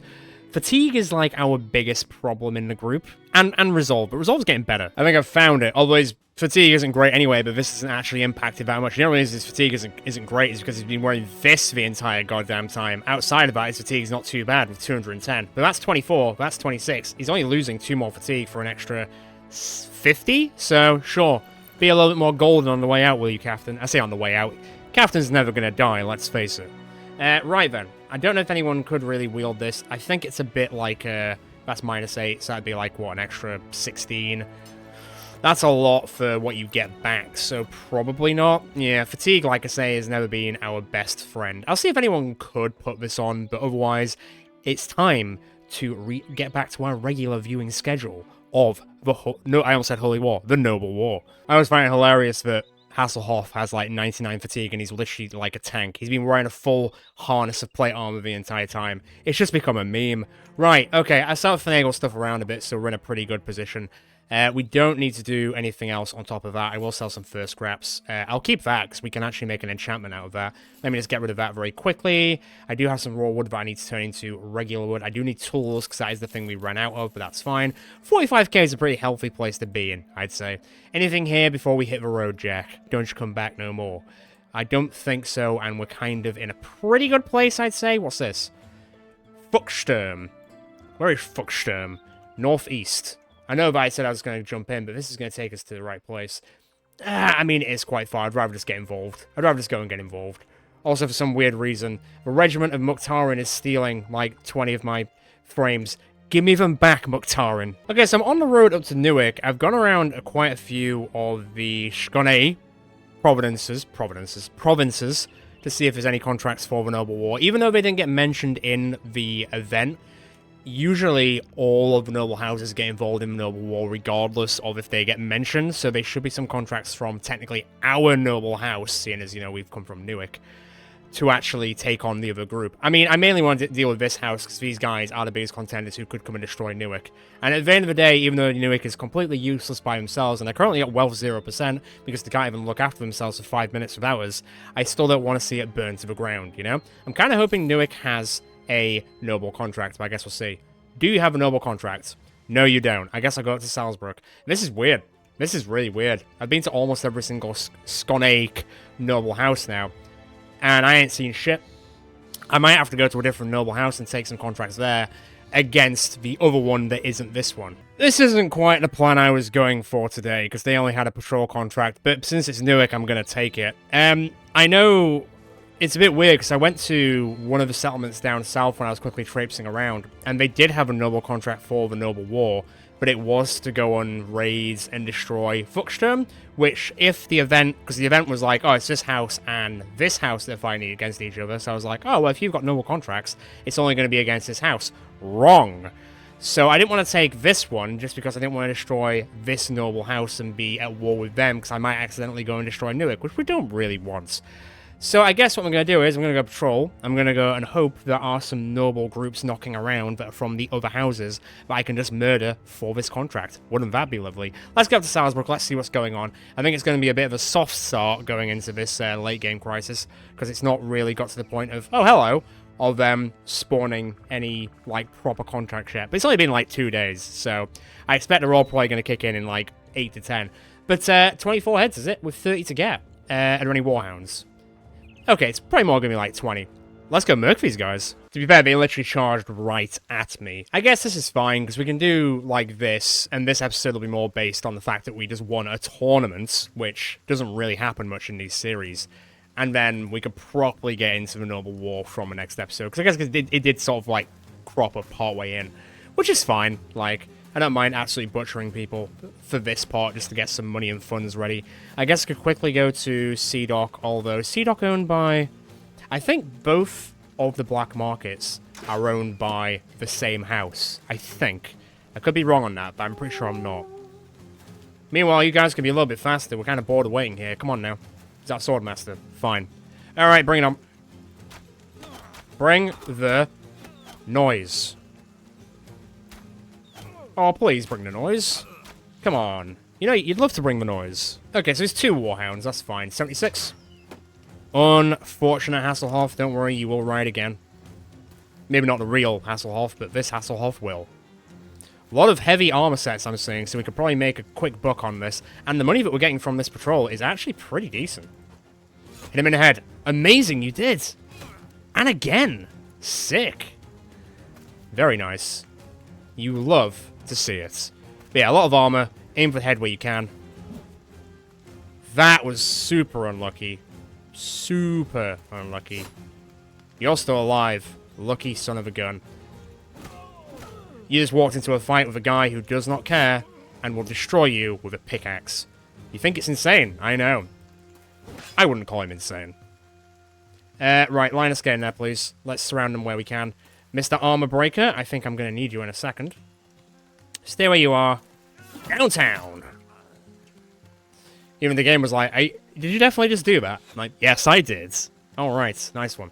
fatigue is like our biggest problem in the group, and resolve, but resolve's getting better. I think I've found it, although fatigue isn't great anyway, but this isn't actually impacted that much. The only reason his fatigue isn't great is because he's been wearing this the entire goddamn time. Outside of that, his fatigue's not too bad with 210, but that's 24, that's 26. He's only losing 2 more fatigue for an extra 50, so sure. Be a little bit more golden on the way out, will you, Captain? I say on the way out. Captain's never gonna die, let's face it. Right then. I don't know if anyone could really wield this. I think it's a bit like, that's minus 8, so that'd be like, what, an extra 16? That's a lot for what you get back, so probably not. Yeah, fatigue, like I say, has never been our best friend. I'll see if anyone could put this on, but otherwise, it's time to get back to our regular viewing schedule of I almost said Holy War, the Noble War. I always find it hilarious that Hasselhoff has like 99 fatigue and he's literally like a tank. He's been wearing a full harness of plate armor the entire time. It's just become a meme. Right, okay, I start to finagle stuff around a bit, so we're in a pretty good position. We don't need to do anything else on top of that. I will sell some fur scraps. I'll keep that, because we can actually make an enchantment out of that. Let me just get rid of that very quickly. I do have some raw wood that I need to turn into regular wood. I do need tools, because that is the thing we ran out of, but that's fine. 45k is a pretty healthy place to be in, I'd say. Anything here before we hit the road, Jack? Don't you come back no more. I don't think so, and we're kind of in a pretty good place, I'd say. What's this? Fuchsturm. Where is Fuchsturm? Northeast. I know that I said I was going to jump in, but this is going to take us to the right place. I mean, it is quite far. I'd rather just get involved. I'd rather just go and get involved. Also, for some weird reason, the regiment of Mukhtarin is stealing, like, 20 of my frames. Give me them back, Mukhtarin. Okay, so I'm on the road up to Newark. I've gone around quite a few of the Shkonai provinces, to see if there's any contracts for the Noble War. Even though they didn't get mentioned in the event, usually all of the noble houses get involved in the Noble War regardless of if they get mentioned, so there should be some contracts from technically our noble house, seeing as, you know, we've come from Newark, to actually take on the other group. I mean, I mainly want to deal with this house because these guys are the biggest contenders who could come and destroy Newark. And at the end of the day, even though Newark is completely useless by themselves, and they're currently at wealth 0% because they can't even look after themselves for 5 minutes without us, I still don't want to see it burn to the ground, you know? I'm kind of hoping Newark has a noble contract, but I guess we'll see. Do you have a noble contract? No, you don't. I guess I'll go up to Salzburg. This is weird. This is really weird. I've been to almost every single Skonake noble house now, and I ain't seen shit. I might have to go to a different noble house and take some contracts there against the other one that isn't this one. This isn't quite the plan I was going for today, because they only had a patrol contract, but since it's Newark, I'm going to take it. I know it's a bit weird, because I went to one of the settlements down south when I was quickly traipsing around, and they did have a noble contract for the Noble War, but it was to go on raids and destroy Fuchsturm, which if the event, because the event was like, oh, it's this house and this house they're fighting against each other, so I was like, oh, well, if you've got noble contracts, it's only going to be against this house. Wrong. So I didn't want to take this one, just because I didn't want to destroy this noble house and be at war with them, because I might accidentally go and destroy Newark, which we don't really want. So I guess what I'm going to do is I'm going to go patrol. I'm going to go and hope there are some noble groups knocking around that are from the other houses that I can just murder for this contract. Wouldn't that be lovely? Let's go up to Salzburg. Let's see what's going on. I think it's going to be a bit of a soft start going into this late game crisis, because it's not really got to the point of, oh, hello, of them spawning any, like, proper contracts yet. But it's only been, like, 2 days, so I expect they're all probably going to kick in, like, 8 to 10. But 24 heads, is it? With 30 to get. Are there any warhounds? Okay, it's probably more going to be like 20. Let's go murk these guys. To be fair, they literally charged right at me. I guess this is fine, because we can do like this, and this episode will be more based on the fact that we just won a tournament, which doesn't really happen much in these series. And then we could probably get into the normal war from the next episode. Because I guess it did sort of, like, crop up partway in. Which is fine. Like, I don't mind absolutely butchering people for this part just to get some money and funds ready. I guess I could quickly go to Sea-Dock, although Sea-Dock owned by... I think both of the black markets are owned by the same house. I think. I could be wrong on that, but I'm pretty sure I'm not. Meanwhile, you guys can be a little bit faster. We're kind of bored of waiting here. Come on now. Is that Swordmaster? Fine. Alright, bring it on. Bring the noise. Oh, please bring the noise. Come on. You know, you'd love to bring the noise. Okay, so there's 2 Warhounds. That's fine. 76. Unfortunate Hasselhoff. Don't worry, you will ride again. Maybe not the real Hasselhoff, but this Hasselhoff will. A lot of heavy armor sets, I'm seeing, so we could probably make a quick buck on this. And the money that we're getting from this patrol is actually pretty decent. Hit him in the head. Amazing, you did. And again. Sick. Very nice. You love to see it. But yeah, a lot of armor. Aim for the head where you can. That was super unlucky. Super unlucky. You're still alive. Lucky son of a gun. You just walked into a fight with a guy who does not care and will destroy you with a pickaxe. You think it's insane? I know. I wouldn't call him insane. Right, Linus, get in there, please. Let's surround him where we can. Mr. Armor Breaker, I think I'm going to need you in a second. Stay where you are. Downtown! Even the game was like, did you definitely just do that? I'm like, yes, I did. Alright, nice one.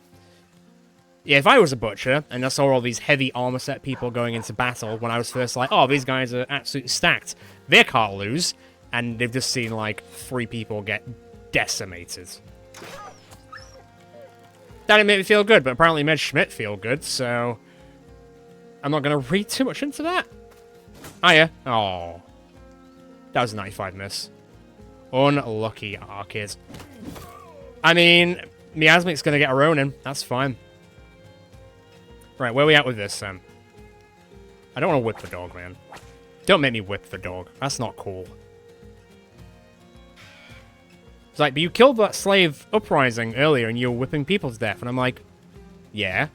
Yeah, if I was a butcher, and I saw all these heavy armor set people going into battle when I was first like, oh, these guys are absolutely stacked. They can't lose. And they've just seen, like, 3 people get decimated. That didn't make me feel good, but apparently it made Schmidt feel good, so... I'm not going to read too much into that. Hiya. Oh. That was a 95 miss. Unlucky, Arcade. I mean, Miasmic's going to get a Ronin. That's fine. Right, where are we at with this, then? I don't want to whip the dog, man. Don't make me whip the dog. That's not cool. It's like, but you killed that slave uprising earlier and you were whipping people to death. And I'm like, yeah.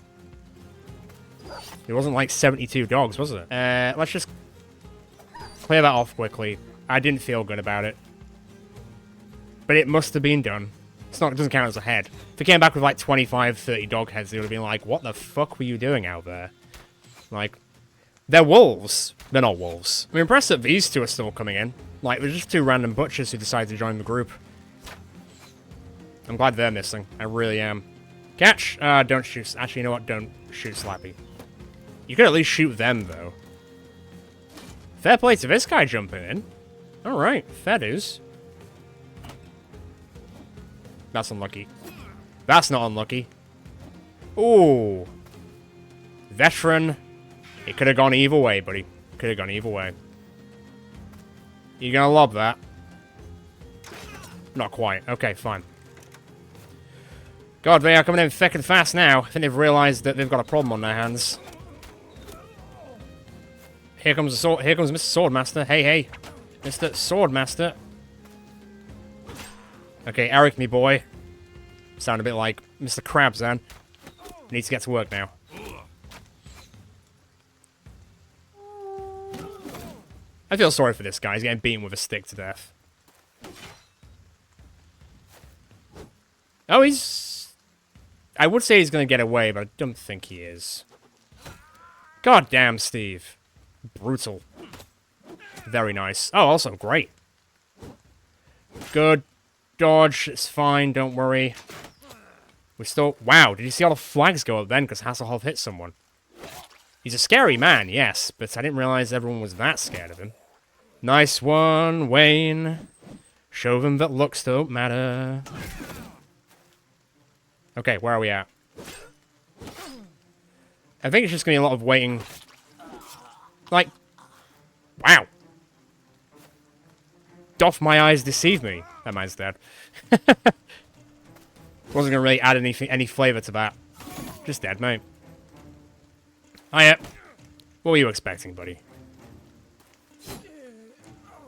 It wasn't like 72 dogs, was it? Let's just clear that off quickly. I didn't feel good about it. But it must have been done. It doesn't count as a head. If it came back with like 25, 30 dog heads, they would have been like, what the fuck were you doing out there? Like, they're wolves. They're not wolves. I'm impressed that these 2 are still coming in. Like, they're just 2 random butchers who decided to join the group. I'm glad they're missing. I really am. Catch! Don't shoot. Actually, you know what? Don't shoot Slappy. You could at least shoot them, though. Fair play to this guy jumping in. Alright, fair dues. That's unlucky. That's not unlucky. Ooh. Veteran. It could have gone either way, buddy. Could have gone either way. You gonna lob that? Not quite. Okay, fine. God, they are coming in thick and fast now. I think they've realised that they've got a problem on their hands. Here comes the sword. Here comes Mr. Swordmaster. Hey, hey. Mr. Swordmaster. Okay, Eric, me boy. Sound a bit like Mr. Krabs, then. Needs to get to work now. I feel sorry for this guy. He's getting beaten with a stick to death. Oh, he's... I would say he's going to get away, but I don't think he is. God damn, Steve. Brutal. Very nice. Oh, also great. Good. Dodge. It's fine. Don't worry. We're still... Wow, did you see all the flags go up then? Because Hasselhoff hit someone. He's a scary man, yes, but I didn't realize everyone was that scared of him. Nice one, Wayne. Show them that looks don't matter. Okay, where are we at? I think it's just going to be a lot of waiting. Like, wow. Doth my eyes deceive me? That man's dead. Wasn't going to really add any flavor to that. Just dead, mate. Hiya. What were you expecting, buddy?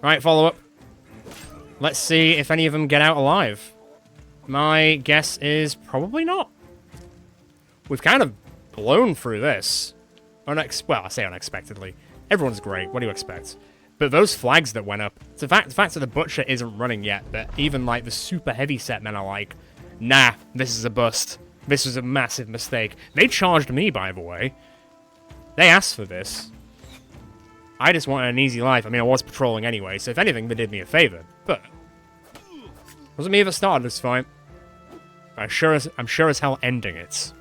Right, follow up. Let's see if any of them get out alive. My guess is probably not. We've kind of blown through this. Well, I say unexpectedly. Everyone's great. What do you expect? But those flags that went up, the fact that the Butcher isn't running yet, but even, like, the super heavy set men are like, nah, this is a bust. This was a massive mistake. They charged me, by the way. They asked for this. I just wanted an easy life. I mean, I was patrolling anyway, so if anything, they did me a favor. But it wasn't me that started this fight. I'm sure as hell ending it.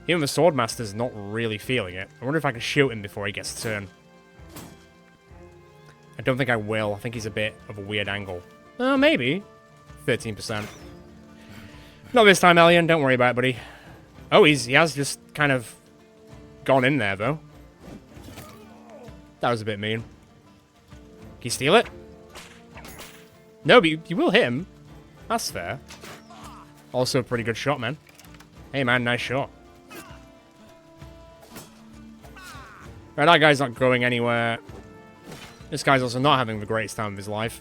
Even the Swordmaster's not really feeling it. I wonder if I can shoot him before he gets a turn. I don't think I will. I think he's a bit of a weird angle. Maybe. 13%. Not this time, Elian. Don't worry about it, buddy. Oh, he has just kind of gone in there, though. That was a bit mean. Can you steal it? No, but you will hit him. That's fair. Also a pretty good shot, man. Hey, man, nice shot. Right, that guy's not going anywhere. This guy's also not having the greatest time of his life.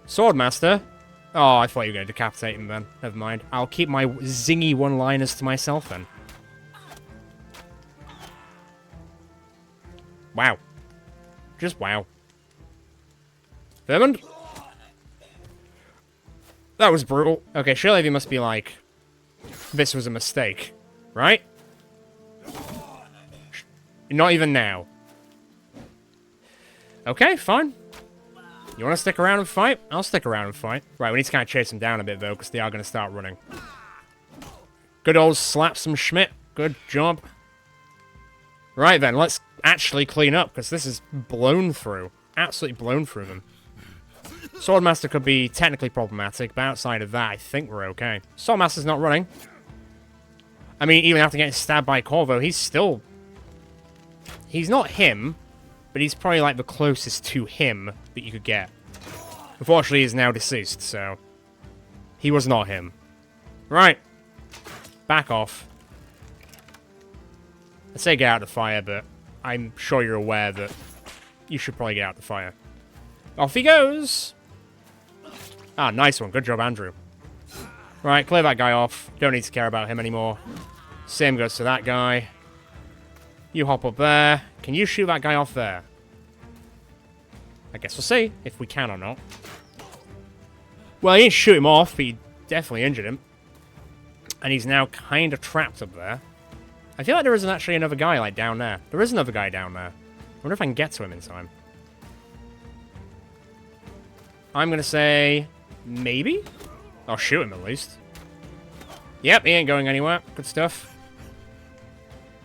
Swordmaster. Oh, I thought you were going to decapitate him then. Never mind. I'll keep my zingy one-liners to myself then. Wow. Just wow. Vermond? That was brutal. Okay, surely he must be like, this was a mistake, right? Not even now. Okay, fine. You want to stick around and fight? I'll stick around and fight. Right, we need to kind of chase them down a bit, though, because they are going to start running. Good old slap some Schmidt. Good job. Right, then, let's actually clean up, because this is blown through. Absolutely blown through them. Swordmaster could be technically problematic, but outside of that, I think we're okay. Swordmaster's not running. I mean, even after getting stabbed by Corvo, he's still... He's not him, but he's probably like the closest to him that you could get. Unfortunately, he's now deceased, so... He was not him. Right. Back off. I'd say get out of the fire, but I'm sure you're aware that you should probably get out of the fire. Off he goes! Ah, nice one. Good job, Andrew. Right, clear that guy off. Don't need to care about him anymore. Same goes to that guy. You hop up there. Can you shoot that guy off there? I guess we'll see if we can or not. Well, he didn't shoot him off, but he definitely injured him. And he's now kind of trapped up there. I feel like there isn't actually another guy, like, down there. There is another guy down there. I wonder if I can get to him in time. I'm going to say... maybe? I'll shoot him, at least. Yep, he ain't going anywhere. Good stuff.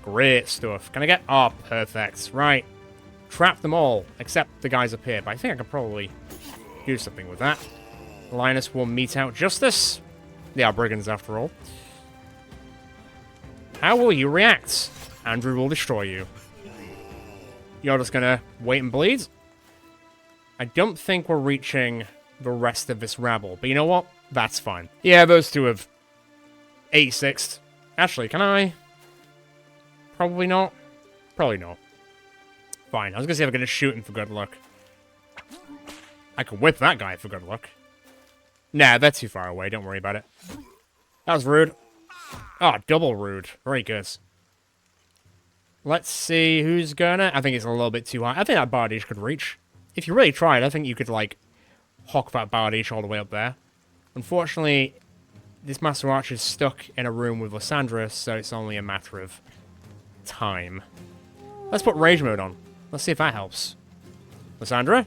Great stuff. Can I get... oh, perfect. Right. Trap them all, except the guys up here. But I think I can probably do something with that. Linus will mete out justice. They are brigands, after all. How will you react? Andrew will destroy you. You're just gonna wait and bleed? I don't think we're reaching the rest of this rabble. But you know what? That's fine. Yeah, those two have 86'd. Actually, can I? Probably not. Probably not. Fine. I was gonna say if I'm gonna shoot him for good luck. I can whip that guy for good luck. Nah, that's too far away. Don't worry about it. That was rude. Oh, double rude. Very good. Let's see who's gonna... I think it's a little bit too high. I think that Bardiche could reach. If you really tried, I think you could, like, hock that Bardiche all the way up there. Unfortunately, this Master Archer is stuck in a room with Lysandra, so it's only a matter of time. Let's put Rage Mode on. Let's see if that helps. Lysandra?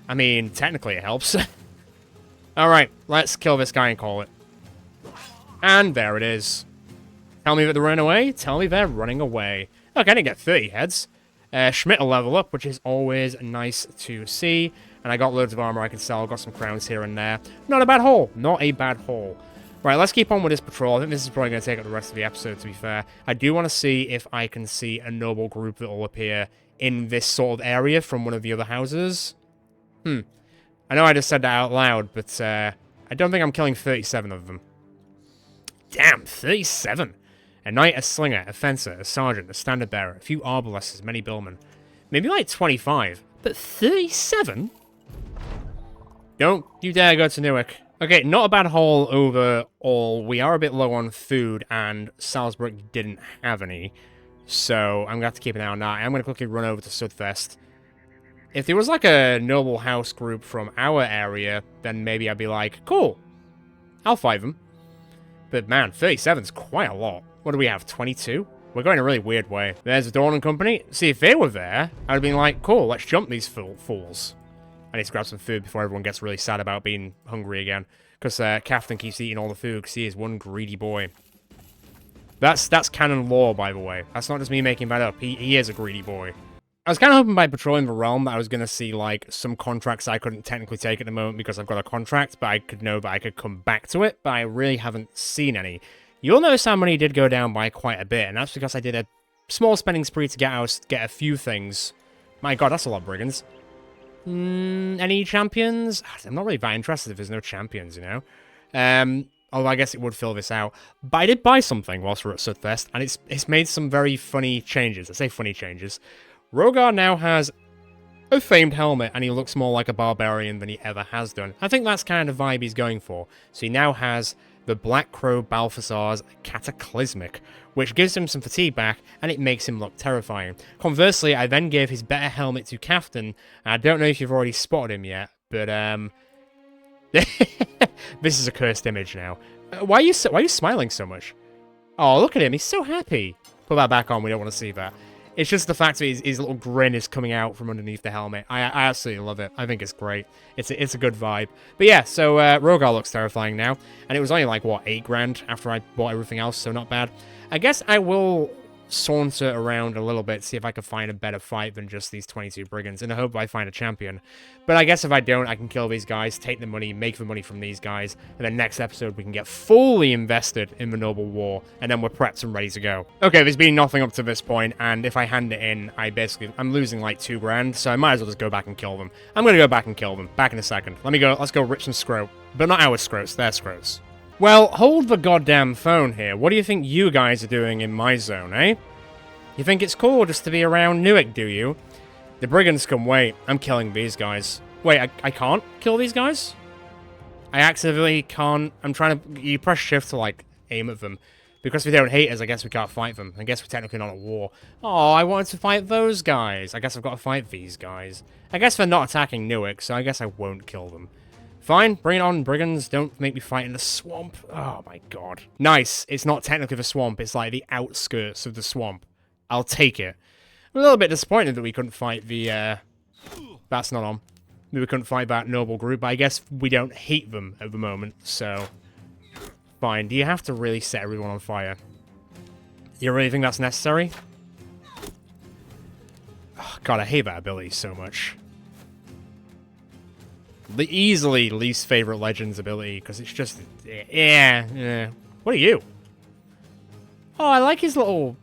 I mean, technically it helps. Alright, let's kill this guy and call it. And there it is. Tell me that they're running away? Tell me they're running away. Okay, I didn't get 30 heads. Schmidt will level up, which is always nice to see. And I got loads of armor I can sell. Got some crowns here and there. Not a bad haul. Not a bad haul. Right, let's keep on with this patrol. I think this is probably going to take up the rest of the episode, to be fair. I do want to see if I can see a noble group that will appear in this sort of area from one of the other houses. I know I just said that out loud, but I don't think I'm killing 37 of them. Damn, 37! A knight, a slinger, a fencer, a sergeant, a standard bearer, a few arbalesters, many billmen. Maybe like 25, but 37? Don't you dare go to Newark. Okay, not a bad haul overall. We are a bit low on food, and Salzburg didn't have any. So I'm going to have to keep an eye on that. I'm going to quickly run over to Sudfest. If there was like a noble house group from our area, then maybe I'd be like, cool, I'll fight them. But man, 37's quite a lot. What do we have, 22? We're going a really weird way. There's a Dawn and Company. See, if they were there, I'd have been like, cool, let's jump these fools. I need to grab some food before everyone gets really sad about being hungry again. Because Captain keeps eating all the food because he is one greedy boy. That's canon lore, by the way. That's not just me making that up. He is a greedy boy. I was kind of hoping by patrolling the realm that I was going to see, like, some contracts I couldn't technically take at the moment because I've got a contract, but I could know that I could come back to it, but I really haven't seen any. You'll notice how money did go down by quite a bit, and that's because I did a small spending spree to get a few things. My god, that's a lot of brigands. Any champions? I'm not really that interested if there's no champions, you know? Although I guess it would fill this out. But I did buy something whilst we're at Sudfest, and it's made some very funny changes. I say funny changes. Rogar now has a famed helmet, and he looks more like a barbarian than he ever has done. I think that's kind of the vibe he's going for. So he now has the Black Crow Balthazar's Cataclysmic, which gives him some fatigue back, and it makes him look terrifying. Conversely, I then gave his better helmet to Kaftan. I don't know if you've already spotted him yet, but this is a cursed image now. Why are you smiling so much? Oh, look at him, he's so happy. Put that back on, we don't want to see that. It's just the fact that his little grin is coming out from underneath the helmet. I absolutely love it. I think it's great. It's a good vibe. But yeah, so Rogar looks terrifying now. And it was only like, what, 8 grand after I bought everything else, so not bad. I guess I will saunter around a little bit, see if I can find a better fight than just these 22 brigands, and I hope I find a champion. But I guess if I don't, I can kill these guys, take the money, make the money from these guys, and then next episode we can get fully invested in the Noble War, and then we're prepped and ready to go. Okay, there's been nothing up to this point, and if I hand it in, I'm losing like 2 grand, so I might as well just go back and kill them. I'm gonna go back and kill them, back in a second. Let's go rip some scroat. But not our scroats, their scroats. Well, hold the goddamn phone here. What do you think you guys are doing in my zone, eh? You think it's cool just to be around Newark, do you? The brigands can wait. I'm killing these guys. Wait, I can't kill these guys? I accidentally can't. I'm trying to... You press shift to, like, aim at them. Because we don't hate us, I guess we can't fight them. I guess we're technically not at war. Oh, I wanted to fight those guys. I guess I've got to fight these guys. I guess they're not attacking Newark, so I guess I won't kill them. Fine, bring it on, brigands. Don't make me fight in the swamp. Oh, my god. Nice. It's not technically the swamp. It's like the outskirts of the swamp. I'll take it. I'm a little bit disappointed that we couldn't fight the, that's not on. We couldn't fight that noble group, but I guess we don't hate them at the moment, so... Fine. Do you have to really set everyone on fire? You really think that's necessary? Oh, god, I hate that ability so much. The easily least favorite Legends ability, because it's just... Yeah. What are you? Oh, I like his little...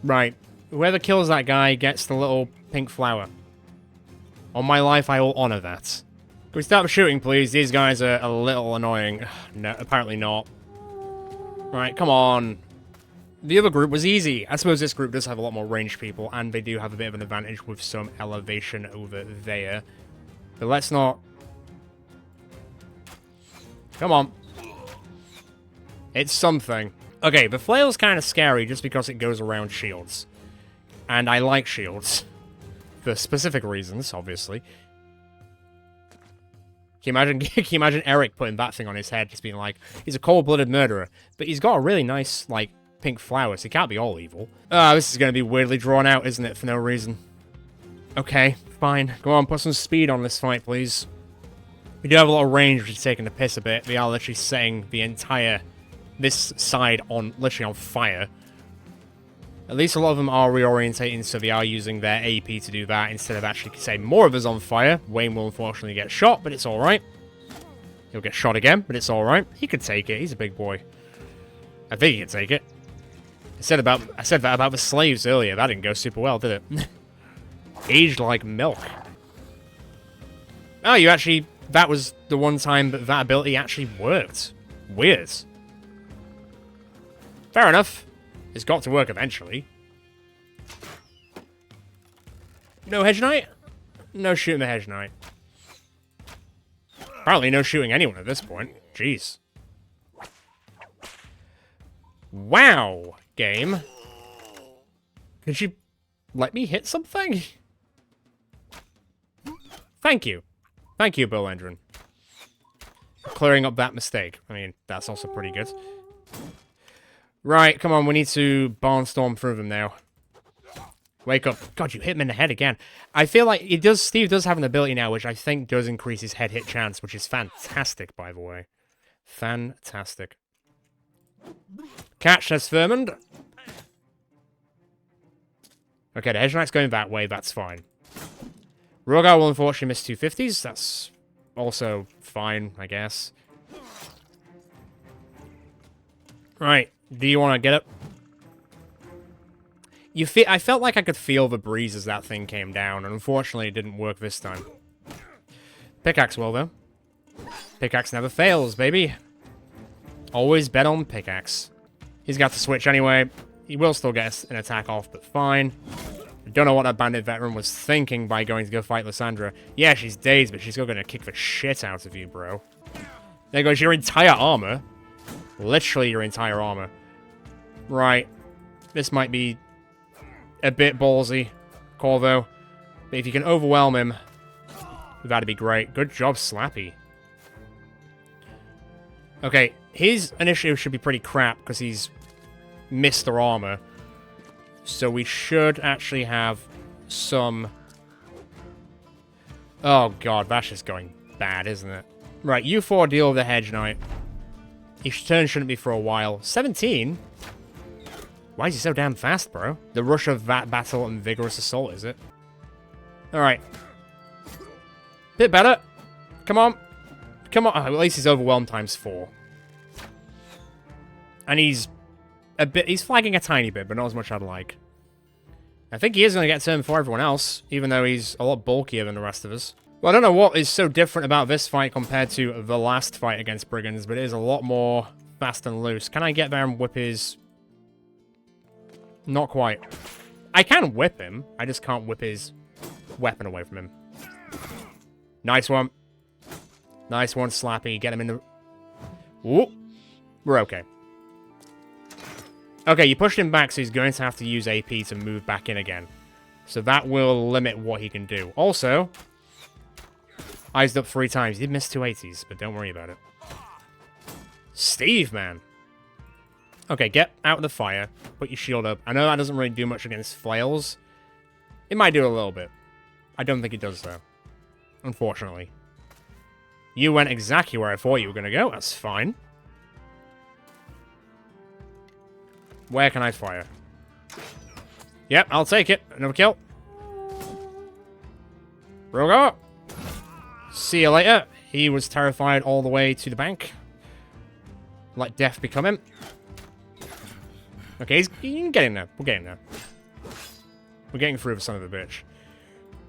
Right. Whoever kills that guy gets the little pink flower. On my life, I will honor that. Can we stop shooting, please? These guys are a little annoying. No, apparently not. Right, come on. The other group was easy. I suppose this group does have a lot more ranged people, and they do have a bit of an advantage with some elevation over there. But let's not... Come on. It's something. Okay, the flail's kind of scary just because it goes around shields. And I like shields. For specific reasons, obviously. Can you imagine Eric putting that thing on his head, just being like, he's a cold-blooded murderer. But he's got a really nice, like, pink flower, so he can't be all evil. This is going to be weirdly drawn out, isn't it, for no reason? Okay, fine. Go on, put some speed on this fight, please. We do have a lot of range, which is taking the piss a bit. We are literally setting the entire... this side on, literally on fire. At least a lot of them are reorientating, so they are using their AP to do that instead of actually setting more of us on fire. Wayne will unfortunately get shot, but it's alright. He'll get shot again, but it's alright. He could take it, he's a big boy. I think he can take it. I said that about the slaves earlier, that didn't go super well, did it? Aged like milk. Oh, you actually, that was the one time that ability actually worked. Weird. Fair enough. It's got to work eventually. No Hedge Knight? No shooting the Hedge Knight. Apparently no shooting anyone at this point. Jeez. Wow, game. Could you let me hit something? Thank you. Thank you, Bill Endrin. Clearing up that mistake. I mean, that's also pretty good. Right, come on, we need to barnstorm through them now. Wake up. God, you hit him in the head again. I feel like Steve does have an ability now, which I think does increase his head hit chance, which is fantastic, by the way. Fantastic. Catch, says Vermond. Okay, the Hedge Knight's going that way, that's fine. Rogar will unfortunately miss 250s, that's also fine, I guess. Right, do you want to get up? I felt like I could feel the breeze as that thing came down, and unfortunately it didn't work this time. Pickaxe will, though. Pickaxe never fails, baby. Always bet on pickaxe. He's got to switch anyway. He will still get an attack off, but fine. I don't know what that bandit veteran was thinking by going to go fight Lysandra. Yeah, she's dazed, but she's still going to kick the shit out of you, bro. There goes your entire armor. Literally your entire armor. Right. This might be a bit ballsy, Corvo. But if you can overwhelm him, that'd be great. Good job, Slappy. Okay, his initiative should be pretty crap, because he's missed their armor. So we should actually have some... Oh god, that's just going bad, isn't it? Right, you four deal with the Hedge Knight. Each turn shouldn't be for a while. 17? Why is he so damn fast, bro? The rush of that battle and vigorous assault, is it? Alright. Bit better. Come on. Come on. Oh, at least he's overwhelmed times 4. And he's flagging a tiny bit, but not as much as I'd like. I think he is going to get turn before everyone else, even though he's a lot bulkier than the rest of us. Well, I don't know what is so different about this fight compared to the last fight against Brigands, but it is a lot more fast and loose. Can I get there and whip his... Not quite. I can whip him. I just can't whip his weapon away from him. Nice one. Nice one, Slappy. Get him in the... Whoop. We're okay. Okay, you pushed him back, so he's going to have to use AP to move back in again. So that will limit what he can do. Also, eyes up 3 times. He did miss 280s, but don't worry about it. Steve, man. Okay, get out of the fire. Put your shield up. I know that doesn't really do much against flails. It might do a little bit. I don't think it does, though. Unfortunately. You went exactly where I thought you were going to go. That's fine. Where can I fire? Yep, I'll take it. Another kill. Rogar. See you later. He was terrified all the way to the bank. Let death become him. Okay, you can get in there. We're getting there. We're getting through the son of a bitch.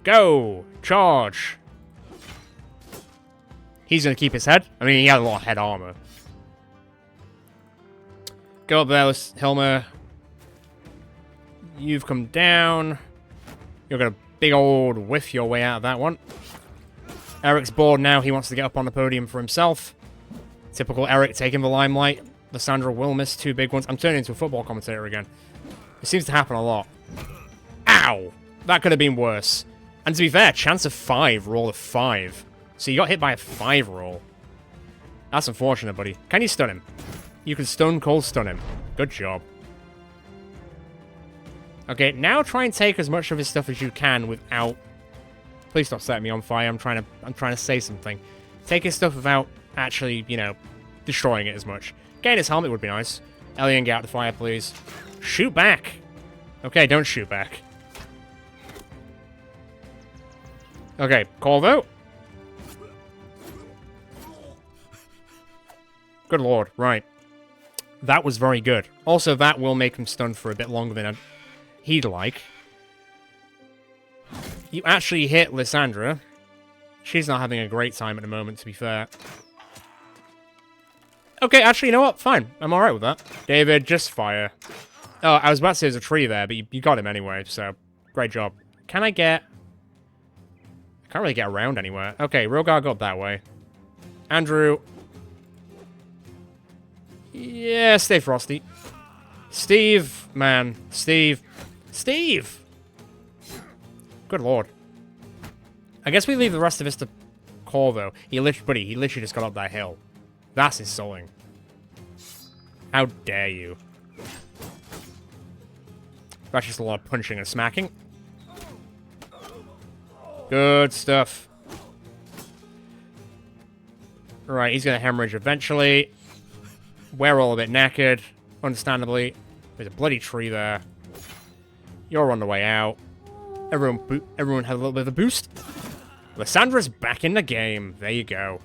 Go! Charge! He's going to keep his head. I mean, he had a lot of head armor. Go up there, Hilmer. You've come down. You're going to big old whiff your way out of that one. Eric's bored now. He wants to get up on the podium for himself. Typical Eric taking the limelight. Lysandra will miss 2 big ones. I'm turning into a football commentator again. It seems to happen a lot. Ow! That could have been worse. And to be fair, chance of 5, roll of 5. So you got hit by a 5 roll. That's unfortunate, buddy. Can you stun him? You can stone cold stun him. Good job. Okay, now try and take as much of his stuff as you can without... Please stop setting me on fire. I'm trying to say something. Take his stuff without actually, you know, destroying it as much. Getting his helmet would be nice. Elian, get out the fire, please. Shoot back! Okay, don't shoot back. Okay, Corvo. Good lord, right. That was very good. Also, that will make him stunned for a bit longer than he'd like. You actually hit Lysandra. She's not having a great time at the moment, to be fair. Okay, actually, you know what? Fine. I'm alright with that. David, just fire. Oh, I was about to say there's a tree there, but you got him anyway, so great job. Can I get... I can't really get around anywhere. Okay, Rogar got that way. Andrew. Yeah, stay frosty. Steve, man. Steve. Steve! Good lord. I guess we leave the rest of this to Corvo. He literally just got up that hill. That's insulting. How dare you? That's just a lot of punching and smacking. Good stuff. Right, he's gonna hemorrhage eventually. We're all a bit knackered, understandably. There's a bloody tree there. You're on the way out. Everyone had a little bit of a boost. Lyssandra's back in the game. There you go.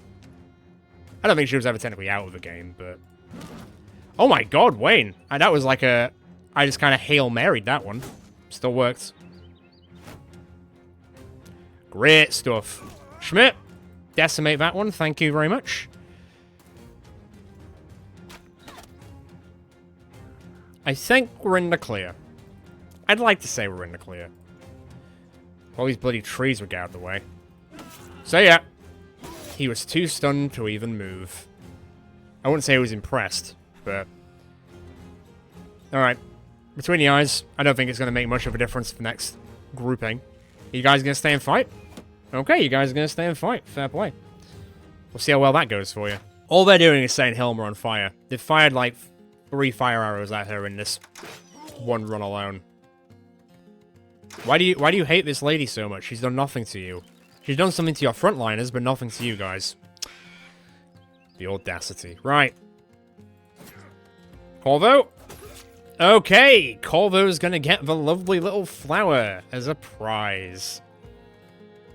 I don't think she was ever technically out of the game, but... Oh my god, Wayne! That was like a... I just kind of Hail Married that one. Still worked. Great stuff. Schmidt, decimate that one. Thank you very much. I think we're in the clear. I'd like to say we're in the clear. All these bloody trees would get out of the way. So yeah, he was too stunned to even move. I wouldn't say he was impressed, but... Alright. Between the eyes, I don't think it's going to make much of a difference for the next grouping. You guys going to stay and fight? Okay, you guys are going to stay and fight. Fair play. We'll see how well that goes for you. All they're doing is setting Hilma on fire. They've fired like 3 fire arrows at her in this one run alone. Why do you hate this lady so much? She's done nothing to you. She's done something to your frontliners, but nothing to you guys. The audacity. Right. Corvo? Okay, Corvo's gonna get the lovely little flower as a prize.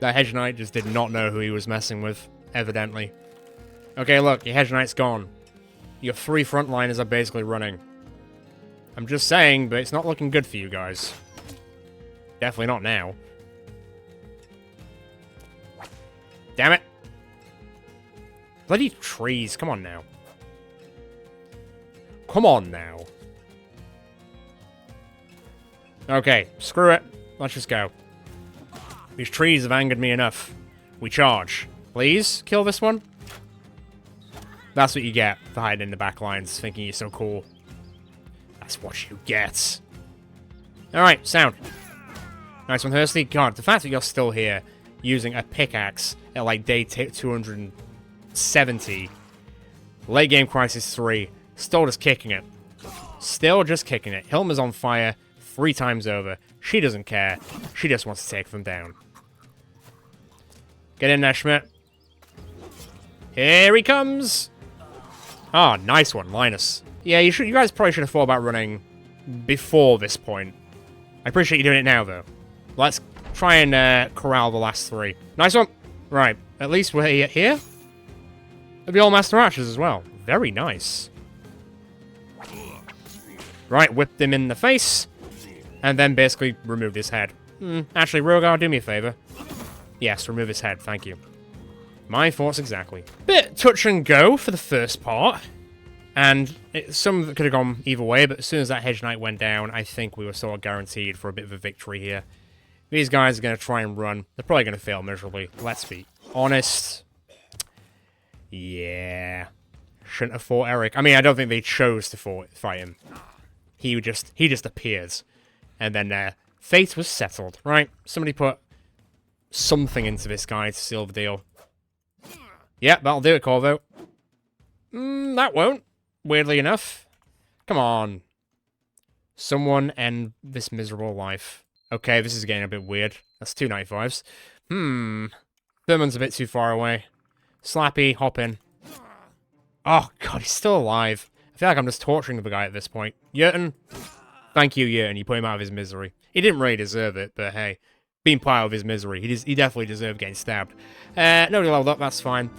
That Hedge Knight just did not know who he was messing with, evidently. Okay, look, your Hedge Knight's gone. Your 3 frontliners are basically running. I'm just saying, but it's not looking good for you guys. Definitely not now. Damn it. Bloody trees, come on now. Come on now. Okay, screw it. Let's just go. These trees have angered me enough. We charge. Please, kill this one. That's what you get for hiding in the back lines, thinking you're so cool. That's what you get. Alright, sound. Nice one, Hursty. God, the fact that you're still here, using a pickaxe at like day 270. Late game crisis 3. Still just kicking it. Still just kicking it. Hilma's on fire 3 times over. She doesn't care. She just wants to take them down. Get in there, Schmidt. Here he comes. Ah, nice one, Linus. Yeah, you guys probably should have thought about running before this point. I appreciate you doing it now, though. Let's try and corral the last 3. Nice one. Right, at least we're here. They'll be all Master Archers as well. Very nice. Right, whipped him in the face. And then basically removed his head. Actually, Rogar, do me a favor. Yes, remove his head, thank you. My thoughts exactly. Bit touch and go for the first part. And some could have gone either way, but as soon as that Hedge Knight went down, I think we were sort of guaranteed for a bit of a victory here. These guys are going to try and run. They're probably going to fail miserably. Let's be honest. Yeah. Shouldn't have fought Eric. I mean, I don't think they chose to fight him. He just appears. And then fate was settled, right? Somebody put something into this guy to seal the deal. Yep, that'll do it, Corvo. That won't. Weirdly enough. Come on. Someone end this miserable life. Okay, this is getting a bit weird. That's 2 95s. Thurman's a bit too far away. Slappy, hop in. Oh, God, he's still alive. I feel like I'm just torturing the guy at this point. Yerton. Thank you, Yerton. You put him out of his misery. He didn't really deserve it, but hey. Being part of his misery. He definitely deserved getting stabbed. Nobody leveled up, that's fine.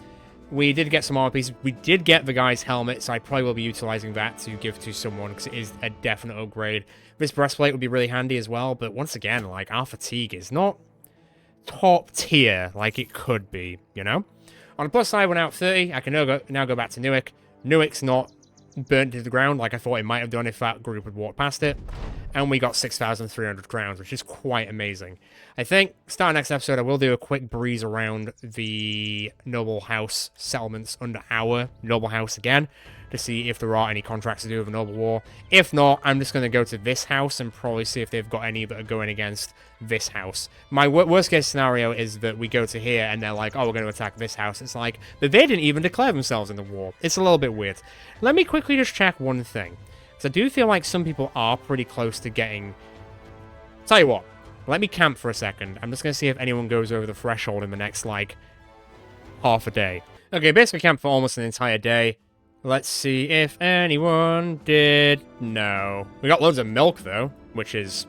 We did get some armor pieces. We did get the guy's helmet, so I probably will be utilizing that to give to someone, because it is a definite upgrade. This breastplate would be really handy as well, but once again, like, our fatigue is not top tier like it could be, you know? On the plus side, we're now at 30. I can now go back to Newick. Newick's not burnt to the ground like I thought it might have done if that group had walked past it. and we got 6,300 crowns, which is quite amazing. I think, starting next episode, I will do a quick breeze around the noble house settlements under our noble house again, to see if there are any contracts to do with a noble war. If not, I'm just going to go to this house and probably see if they've got any that are going against this house. My worst case scenario is that we go to here and they're like, oh, we're going to attack this house. It's like, but they didn't even declare themselves in the war. It's a little bit weird. Let me quickly just check one thing. Because I do feel like some people are pretty close to getting... Tell you what, let me camp for a second. I'm just going to see if anyone goes over the threshold in the next, like, half a day. Okay, basically camp for almost an entire day. Let's see if anyone did. No. We got loads of milk, though, which is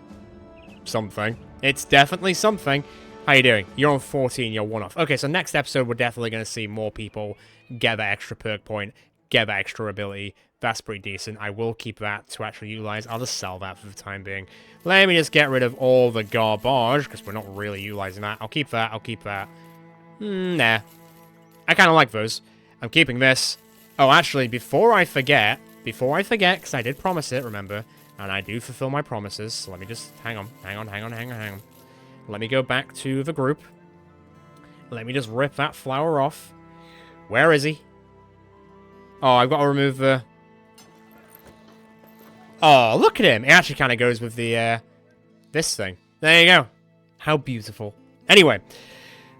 something. It's definitely something. How you doing? You're on 14, you're one off. Okay, so next episode, we're definitely going to see more people get that extra perk point, get that extra ability. That's pretty decent. I will keep that to actually utilize. I'll just sell that for the time being. Let me just get rid of all the garbage, because we're not really utilizing that. I'll keep that. I'll keep that. Nah. I kind of like those. I'm keeping this. Oh, actually, before I forget, because I did promise it, remember, and I do fulfill my promises, so let me just, hang on. Let me go back to the group. Let me just rip that flower off. Where is he? Oh, I've got to remove the... Oh, look at him! It actually kind of goes with the, this thing. There you go. How beautiful. Anyway,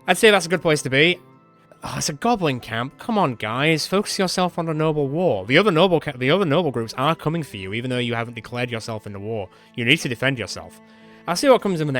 I'd say that's a good place to be. Oh, it's a goblin camp. Come on, guys. Focus yourself on the noble war. The other noble groups are coming for you, even though you haven't declared yourself in the war. You need to defend yourself. I'll see what comes in the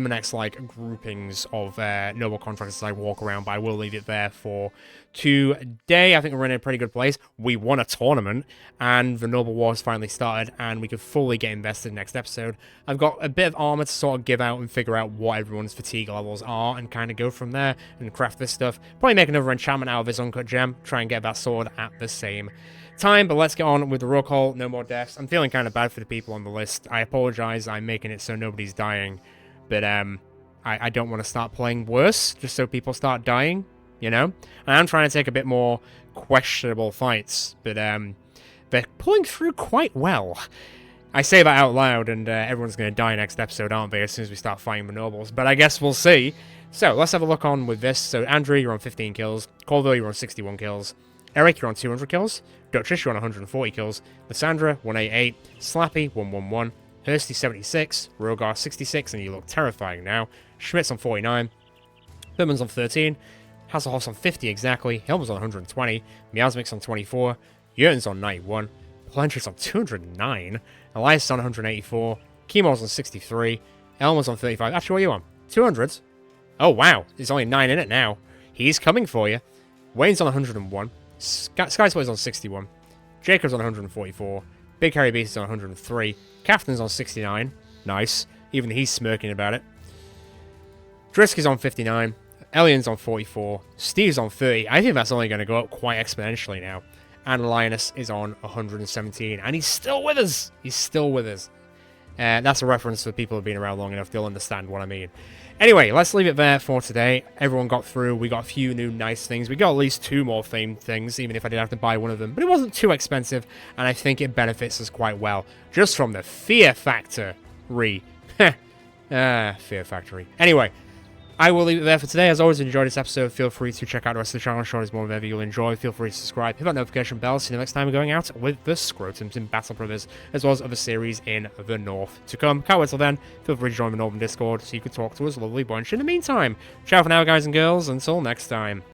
next like groupings of noble contracts as I walk around, but I will leave it there for today. I think we're in a pretty good place. We won a tournament, and the noble war has finally started, and we could fully get invested next episode. I've got a bit of armor to sort of give out and figure out what everyone's fatigue levels are, and kind of go from there and craft this stuff. Probably make another enchantment out of this uncut gem, try and get that sword at the same time, but let's get on with the roll call. No more deaths. I'm feeling kind of bad for the people on the list. I apologize. I'm making it so nobody's dying, but I don't want to start playing worse just so people start dying, you know. And I'm trying to take a bit more questionable fights, but they're pulling through quite well. I say that out loud, and everyone's going to die next episode, aren't they, as soon as we start fighting the nobles, but I guess we'll see. So let's have a look on with this. So Andrew, you're on 15 kills. Colville, you're on 61 kills. Eric, you're on 200 kills. Duchess, you're on 140 kills. Lysandra, 188. Slappy, 111. Hursty, 76. Rogar, 66, and you look terrifying now. Schmidt's on 49. Bittman's on 13. Hasselhoff's on 50 exactly. Helmer's on 120. Miasmic's on 24. Jurgen's on 91. Palantra's on 209. Elias is on 184. Chemo's on 63. Elmer's on 35. Actually, what are you on? 200? Oh, wow. There's only 9 in it now. He's coming for you. Wayne's on 101. Skysway's on 61. Jacob's on 144. Big Harry Beast is on 103. Cafton's on 69. Nice. Even he's smirking about it. Drisk is on 59. Elian's on 44. Steve's on 30. I think that's only going to go up quite exponentially now. And Linus is on 117. And he's still with us. He's still with us. That's a reference for people who have been around long enough. They'll understand what I mean. Anyway, let's leave it there for today. Everyone got through. We got a few new nice things. We got at least 2 more themed things, even if I didn't have to buy one of them. But it wasn't too expensive, and I think it benefits us quite well. Just from the fear factor. Fear factory. Anyway, I will leave it there for today. As always, if you enjoyed this episode, feel free to check out the rest of the channel. I'm sure there's more whatever you'll enjoy. Feel free to subscribe, hit that notification bell. See you next time we're going out with the Scrotums in Battle Brothers, as well as other series in the North to come. Can't wait till then. Feel free to join the Northern Discord so you can talk to us, lovely bunch. In the meantime, ciao for now, guys and girls. Until next time.